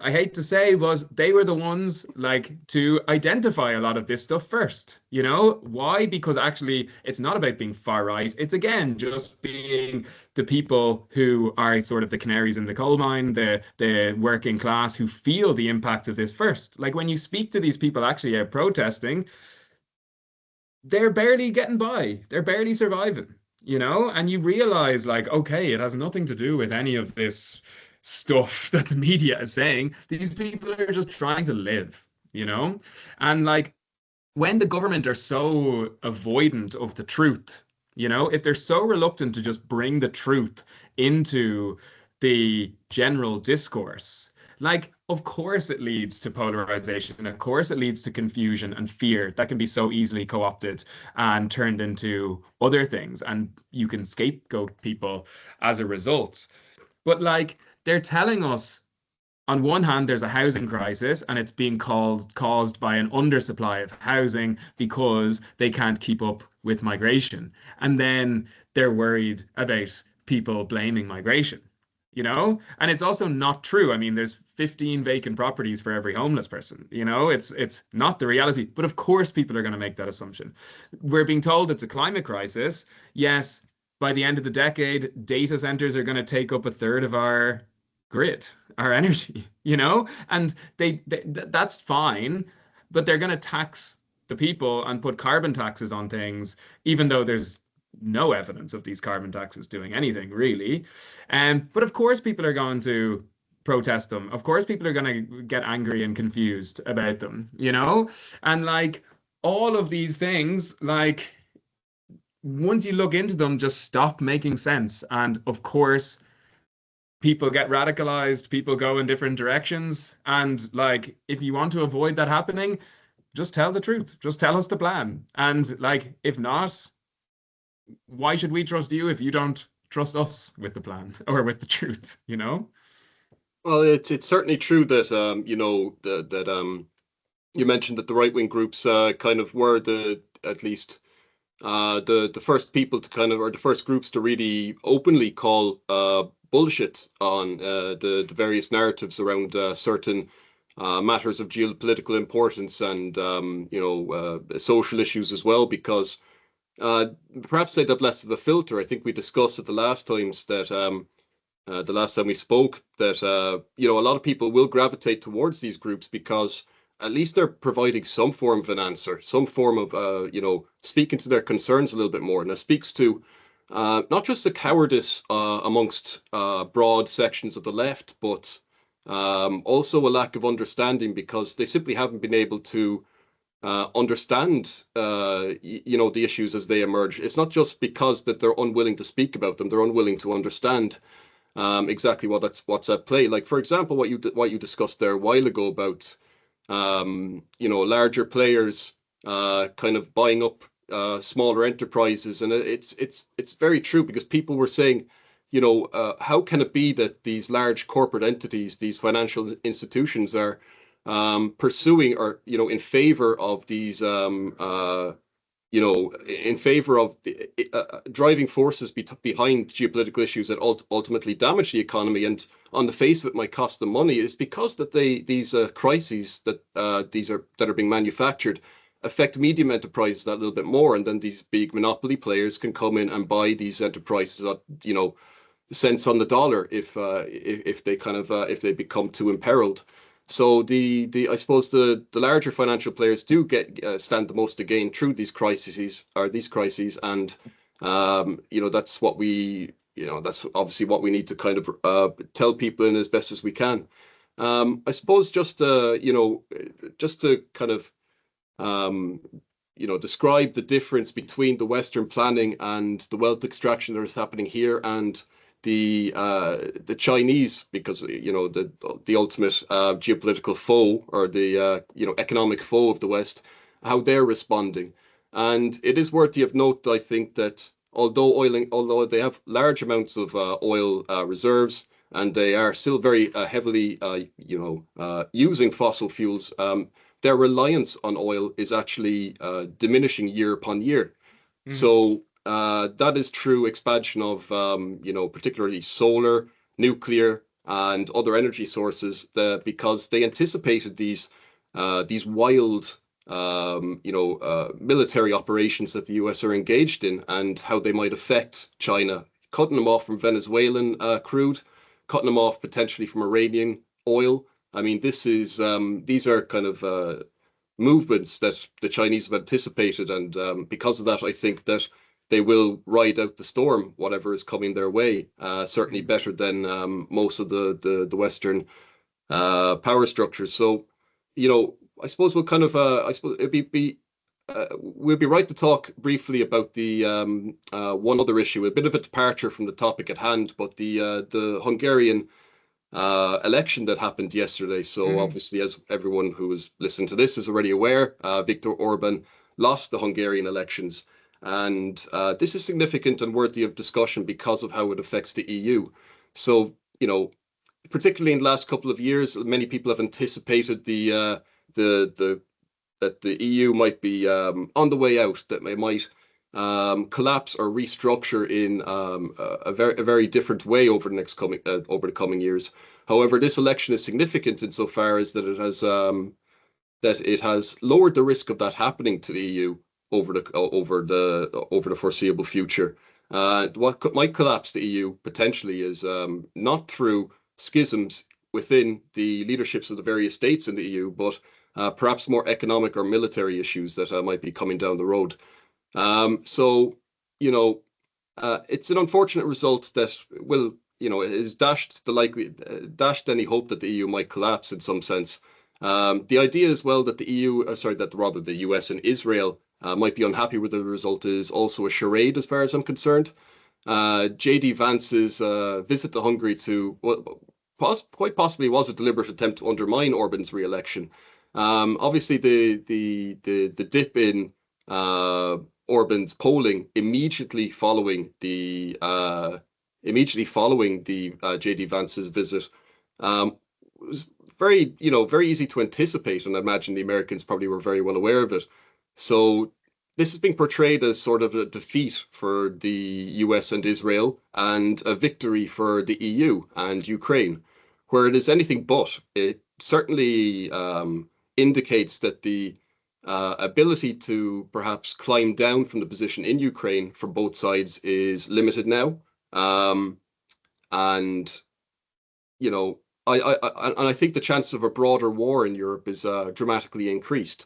I hate to say, was they were the ones like to identify a lot of this stuff first. You know, why? Because actually it's not about being far right. It's again just being the people who are sort of the canaries in the coal mine, the working class who feel the impact of this first. Like when you speak to these people actually out protesting, they're barely getting by. They're barely surviving, you know? And you realize, like, okay, it has nothing to do with any of this stuff that the media is saying. These people are just trying to live, you know? And like, when the government are so avoidant of the truth, you know, if they're so reluctant to just bring the truth into the general discourse, like, of course it leads to polarization. Of course it leads to confusion and fear that can be so easily co-opted and turned into other things. And you can scapegoat people as a result. But like, they're telling us on one hand, there's a housing crisis, and it's being caused by an undersupply of housing because they can't keep up with migration. And then they're worried about people blaming migration, you know? And it's also not true. I mean, there's 15 vacant properties for every homeless person. You know, it's not the reality. But of course, people are going to make that assumption. We're being told it's a climate crisis. Yes, by the end of the decade, data centers are going to take up a third of our grid, our energy, you know? And that's fine, but they're going to tax the people and put carbon taxes on things, even though there's no evidence of these carbon taxes doing anything really. But of course, people are going to protest them. Of course, people are going to get angry and confused about them, you know? And like all of these things, like once you look into them, just stop making sense. And of course, people get radicalized, people go in different directions. And like, if you want to avoid that happening, just tell the truth. Just tell us the plan. And like, if not, why should we trust you if you don't trust us with the plan or with the truth, you know? Well, it's certainly true that you know that you mentioned that the right wing groups kind of were the at least the first people to kind of or the first groups to really openly call bullshit on the various narratives around certain matters of geopolitical importance and you know social issues as well because uh, perhaps they'd have less of a filter. I think we discussed at the last time we spoke that you know a lot of people will gravitate towards these groups because at least they're providing some form of an answer, some form of you know speaking to their concerns a little bit more, and it speaks to not just the cowardice amongst broad sections of the left, but also a lack of understanding because they simply haven't been able to understand you know the issues as they emerge. It's not just because that they're unwilling to speak about them; they're unwilling to understand exactly what's at play. Like for example, what you discussed there a while ago about you know larger players kind of buying up smaller enterprises, and it's very true because people were saying, you know, how can it be that these large corporate entities, these financial institutions, are pursuing or you know in favor of these you know, in favor of the driving forces behind geopolitical issues that ultimately damage the economy and on the face of it might cost them money is because that these crises that that are being manufactured affect medium enterprises that little bit more, and then these big monopoly players can come in and buy these enterprises at, cents on the dollar if they kind of if they become too imperiled. So the I suppose the larger financial players do get stand the most to gain through these crises, and that's what that's obviously what we need to kind of tell people in as best as we can. I suppose just to kind of um, describe the difference between the Western planning and the wealth extraction that is happening here and the Chinese, because the ultimate geopolitical foe, or the economic foe of the West, how they're responding. And it is worthy of note, I think, that although they have large amounts of oil reserves, and they are still very heavily using fossil fuels, their reliance on oil is actually diminishing year upon year. Mm. So that is true expansion of particularly solar, nuclear, and other energy sources, because they anticipated these wild military operations that the US are engaged in, and how they might affect China, cutting them off from Venezuelan crude, cutting them off potentially from Iranian oil. I mean, these are kind of movements that the Chinese have anticipated, and because of that, I think that they will ride out the storm, whatever is coming their way. Certainly Mm. better than most of the Western power structures. So, I suppose I suppose we'll be right to talk briefly about the one other issue, a bit of a departure from the topic at hand, but the Hungarian election that happened yesterday. So Mm. obviously, as everyone who is listening to this is already aware, Viktor Orban lost the Hungarian elections. And this is significant and worthy of discussion because of how it affects the EU. So, particularly in the last couple of years, many people have anticipated the that the EU might be on the way out, that they might collapse or restructure in a very different way over the coming years. However, this election is significant insofar as that it has lowered the risk of that happening to the EU over the foreseeable future. What might collapse the EU potentially is not through schisms within the leaderships of the various states in the EU, but perhaps more economic or military issues that might be coming down the road. So, you know, it's an unfortunate result that will, is dashed any hope that the EU might collapse in some sense. The idea as well that the EU, sorry, that rather the US and Israel might be unhappy with the result is also a charade as far as I'm concerned. JD Vance's visit to Hungary to quite possibly was a deliberate attempt to undermine Orban's re-election. Obviously, the dip in Orban's polling immediately following the JD Vance's visit was very easy to anticipate, and I imagine the Americans probably were very well aware of it. So this is being portrayed as sort of a defeat for the US and Israel and a victory for the EU and Ukraine, where it is anything but. It certainly indicates that the ability to perhaps climb down from the position in Ukraine from both sides is limited now. And you know, I think the chance of a broader war in Europe is dramatically increased.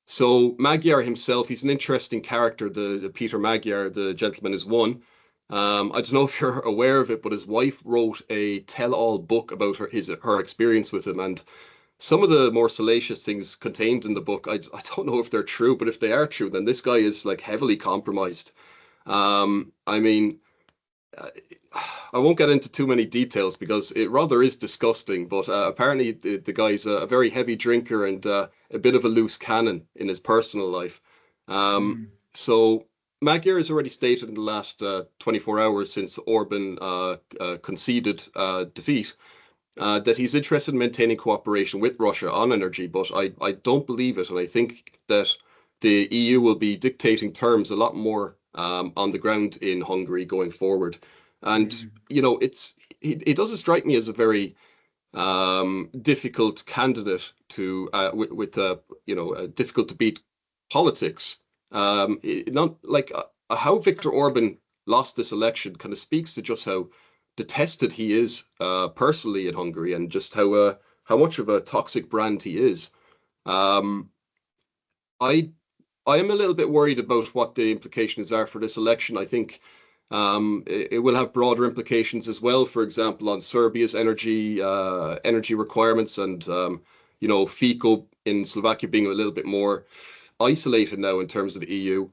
So Magyar himself, he's an interesting character. The Peter Magyar, the gentleman, is one. I don't know if you're aware of it, but his wife wrote a tell-all book about her experience with him, and some of the more salacious things contained in the book, I don't know if they're true, but if they are true, then this guy is like heavily compromised. I mean, uh, I won't get into too many details because it rather is disgusting, but apparently the guy's a very heavy drinker and a bit of a loose cannon in his personal life. Mm. So Magyar has already stated in the last 24 hours since Orban conceded defeat that he's interested in maintaining cooperation with Russia on energy, but I don't believe it, and I think that the EU will be dictating terms a lot more on the ground in Hungary going forward. And Mm. he doesn't strike me as a very difficult candidate with difficult to beat politics. Not like how Viktor Orban lost this election kind of speaks to just how detested he is personally in Hungary, and just how much of a toxic brand he is. Um, I I am a little bit worried about what the implications are for this election. I think it will have broader implications as well. For example, on Serbia's energy requirements, and FICO in Slovakia being a little bit more isolated now in terms of the EU.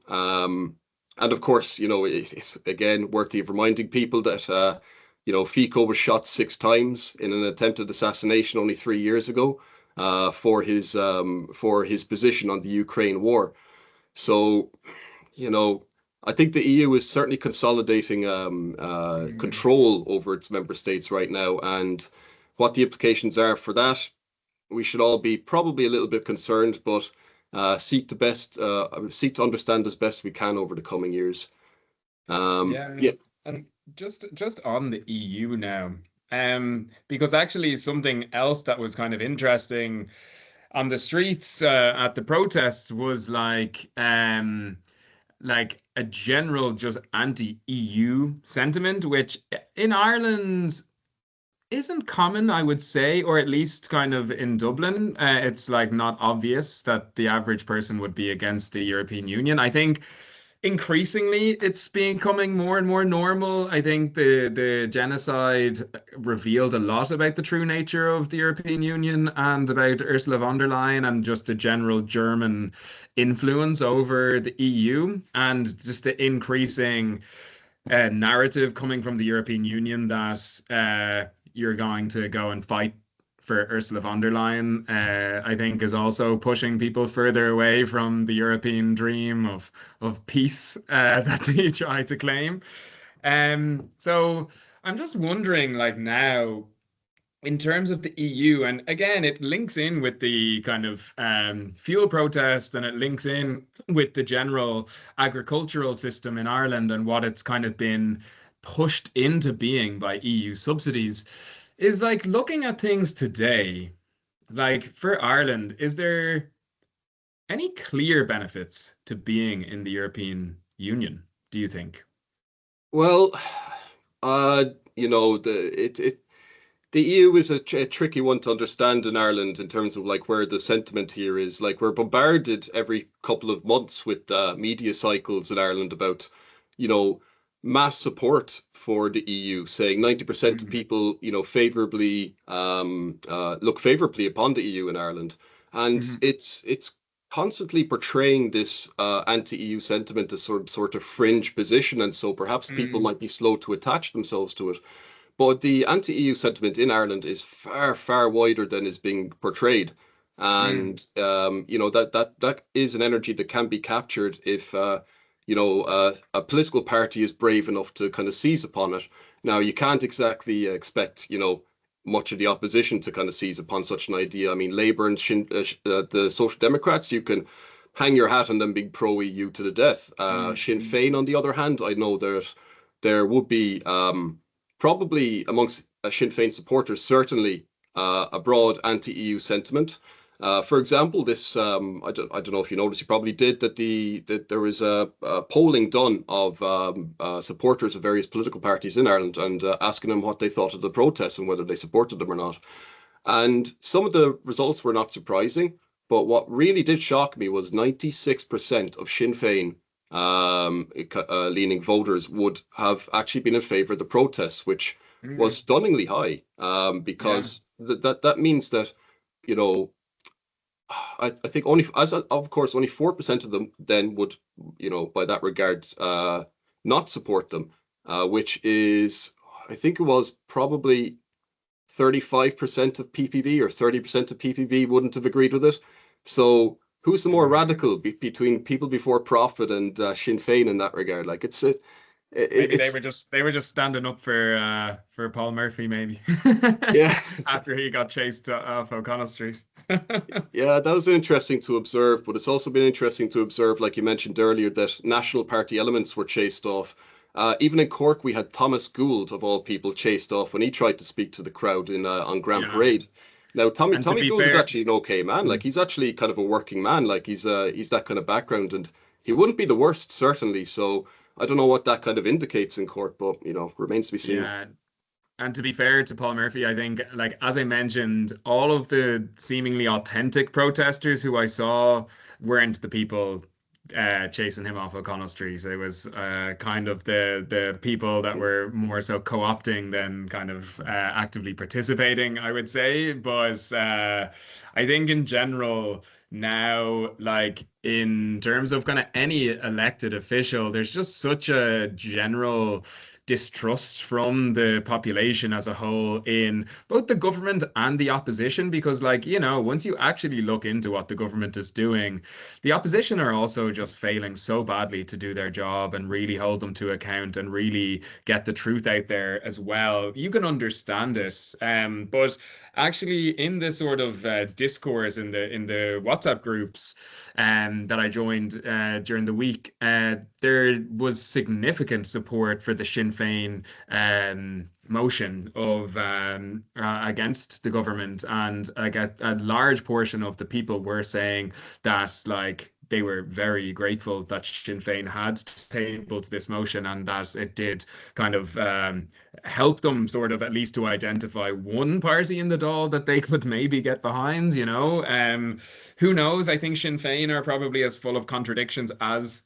And of course, it's again worthy of reminding people that FICO was shot 6 times in an attempted assassination only 3 years ago for his position on the Ukraine war. So, you know, I think the EU is certainly consolidating Mm. control over its member states right now, and what the implications are for that, we should all be probably a little bit concerned, but seek to understand as best we can over the coming years. Yeah, Yeah, and just on the EU now, because actually something else that was kind of interesting on the streets at the protests was like a general just anti-EU sentiment, which in Ireland isn't common, I would say, or at least kind of in Dublin. It's like not obvious that the average person would be against the European Union. I think increasingly it's becoming more and more normal. I think the genocide revealed a lot about the true nature of the European Union and about Ursula von der Leyen and just the general German influence over the EU and just the increasing narrative coming from the European Union that you're going to go and fight for Ursula von der Leyen, I think is also pushing people further away from the European dream of peace that they try to claim. So I'm just wondering, like now, in terms of the EU, and again, it links in with the kind of fuel protest and it links in with the general agricultural system in Ireland and what it's kind of been pushed into being by EU subsidies, is like looking at things today, like for Ireland, is there any clear benefits to being in the European Union, do you think? well, uh, the EU is a tricky one to understand in Ireland in terms of like where the sentiment here is. Like we're bombarded every couple of months with media cycles in Ireland about, you know, mass support for the EU, saying 90% of Mm, people, favorably look favorably upon the EU in Ireland, and mhm, it's constantly portraying this anti-EU sentiment as sort of fringe position, and so perhaps people mm, might be slow to attach themselves to it. But the anti-EU sentiment in Ireland is far, far wider than is being portrayed. mm, And that is an energy that can be captured if a political party is brave enough to kind of seize upon it. Now, you can't exactly expect much of the opposition to kind of seize upon such an idea. I mean, Labour and the Social Democrats, you can hang your hat on them being pro EU to the death. mm, Sinn mm, Féin, on the other hand, I know that there would be probably amongst Sinn Féin supporters, certainly a broad anti-EU sentiment. For example, this I don't know if you noticed, you probably did that there was a polling done of supporters of various political parties in Ireland, and asking them what they thought of the protests and whether they supported them or not. And some of the results were not surprising, but what really did shock me was 96% of Sinn Féin leaning voters would have actually been in favor of the protests, which was mm. stunningly high, Yeah. because that means that, you know, I think only, of course, only 4% of them then would, by that regard, not support them, which is, I think it was probably 35% of PPV or 30% of PPV wouldn't have agreed with it. So who's the more Mm. radical between People Before Profit and Sinn Féin in that regard? Like Maybe it's they were just standing up for Paul Murphy, maybe yeah. after he got chased off O'Connell Street. Yeah, that was interesting to observe, but it's also been interesting to observe, like you mentioned earlier, that National Party elements were chased off. Even in Cork, we had Thomas Gould, of all people, chased off when he tried to speak to the crowd in on Grand Yeah. Parade. Now, And to Tommy be Gould is fair, actually an okay man. Like he's actually kind of a working man. Like he's that kind of background, and he wouldn't be the worst certainly. So I don't know what that kind of indicates in court, but remains to be seen. yeah. And to be fair to Paul Murphy, I think, like as I mentioned, all of the seemingly authentic protesters who I saw weren't the people chasing him off O'Connell Street. It was kind of the people that were more so co-opting than kind of actively participating, I would say. But I think in general now, like in terms of kind of any elected official, there's just such a general distrust from the population as a whole in both the government and the opposition because like once you actually look into what the government is doing, the opposition are also just failing so badly to do their job and really hold them to account and really get the truth out there as well. You can understand it, but actually in the sort of discourse in the WhatsApp groups that I joined during the week, there was significant support for the Sinn Féin motion of against the government, and I get a large portion of the people were saying that like they were very grateful that Sinn Féin had tabled this motion and that it did kind of help them sort of at least to identify one party in the Dáil that they could maybe get behind, who knows? I think Sinn Féin are probably as full of contradictions as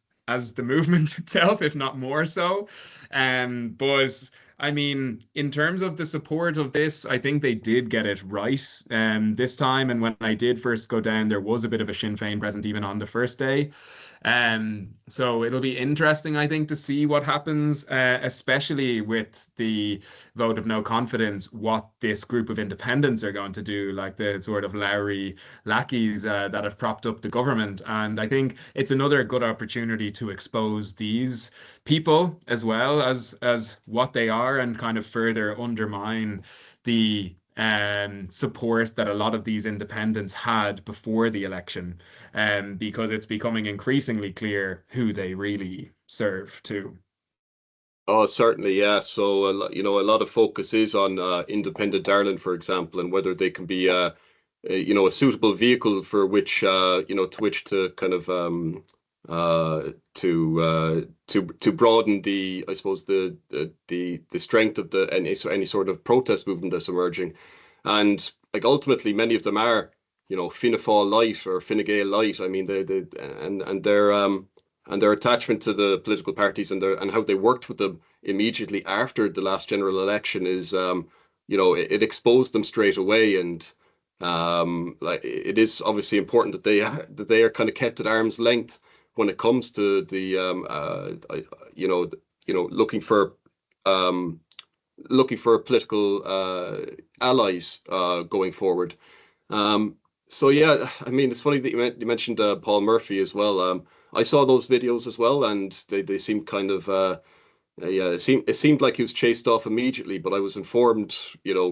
the movement itself, if not more so. But I mean, in terms of the support of this, I think they did get it right this time. And when I did first go down, there was a bit of a Sinn Féin present even on the first day. So it'll be interesting, I think, to see what happens, especially with the vote of no confidence, what this group of independents are going to do, like the sort of Lowry lackeys that have propped up the government. And I think it's another good opportunity to expose these people as well as what they are and kind of further undermine the support that a lot of these independents had before the election, because it's becoming increasingly clear who they really serve too. Oh, certainly, yeah. So, a lot of focus is on independent Ireland, for example, and whether they can be, a suitable vehicle for which, to which to kind of to broaden the, I suppose, the strength of the any sort of protest movement that's emerging, and like ultimately, many of them are, Fianna Fáil light or Fine Gael light. I mean, they and their attachment to the political parties and how they worked with them immediately after the last general election is, it exposed them straight away, and like it is obviously important that they are kind of kept at arm's length when it comes to the um, looking for political allies going forward. Um, so yeah, I mean, it's funny that you mentioned Paul Murphy as well. I saw those videos as well, and they seemed kind of yeah, it seemed like he was chased off immediately. But I was informed,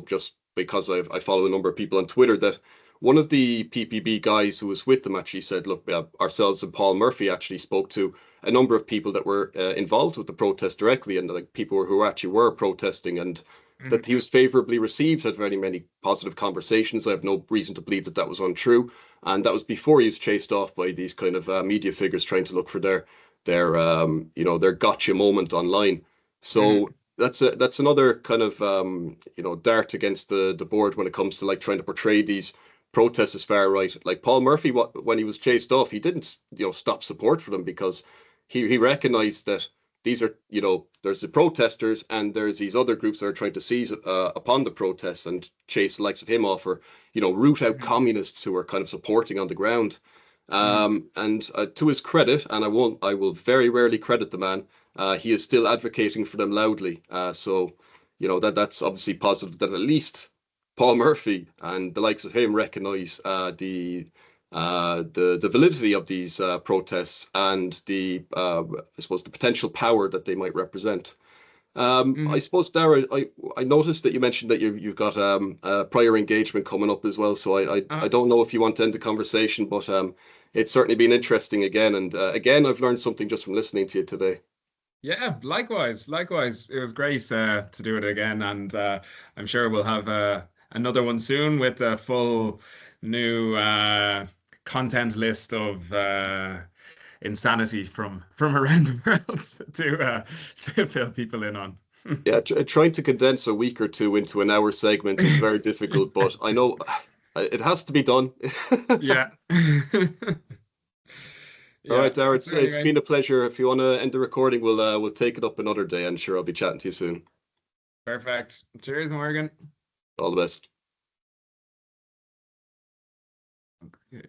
just because I follow a number of people on Twitter, that one of the PPB guys who was with them actually said, "Look, ourselves and Paul Murphy actually spoke to a number of people that were involved with the protest directly, and like people who actually were protesting, and that he was favorably received, had very many positive conversations. I have no reason to believe that that was untrue, and that was before he was chased off by these kind of media figures trying to look for their gotcha moment online. So Mhm. that's another kind of dart against the board when it comes to like trying to portray these protests as far right. Like Paul Murphy, when he was chased off, he didn't stop support for them because he recognized that these are, there's the protesters and there's these other groups that are trying to seize upon the protests and chase the likes of him off, or root out Mhm. communists who are kind of supporting on the ground. Mhm. And to his credit, and I will very rarely credit the man, he is still advocating for them loudly. So, that's obviously positive that at least Paul Murphy and the likes of him recognize the validity of these protests and I suppose the potential power that they might represent. I Mhm. suppose, Dara, I noticed that you mentioned that you've got a prior engagement coming up as well. So I Uh, don't know if you want to end the conversation, but it's certainly been interesting again. And again, I've learned something just from listening to you today. yeah, likewise. Likewise. It was great to do it again, and I'm sure we'll have another one soon with a full new content list of insanity from around the world to fill people in on. Yeah, trying to condense a week or two into an hour segment is very difficult, but I know it has to be done. Yeah. All right, Yeah. Darren, So it's anyway, been a pleasure. If you want to end the recording, we'll take it up another day, and sure, I'll be chatting to you soon. perfect. Cheers, Morgan. All the best. Okay.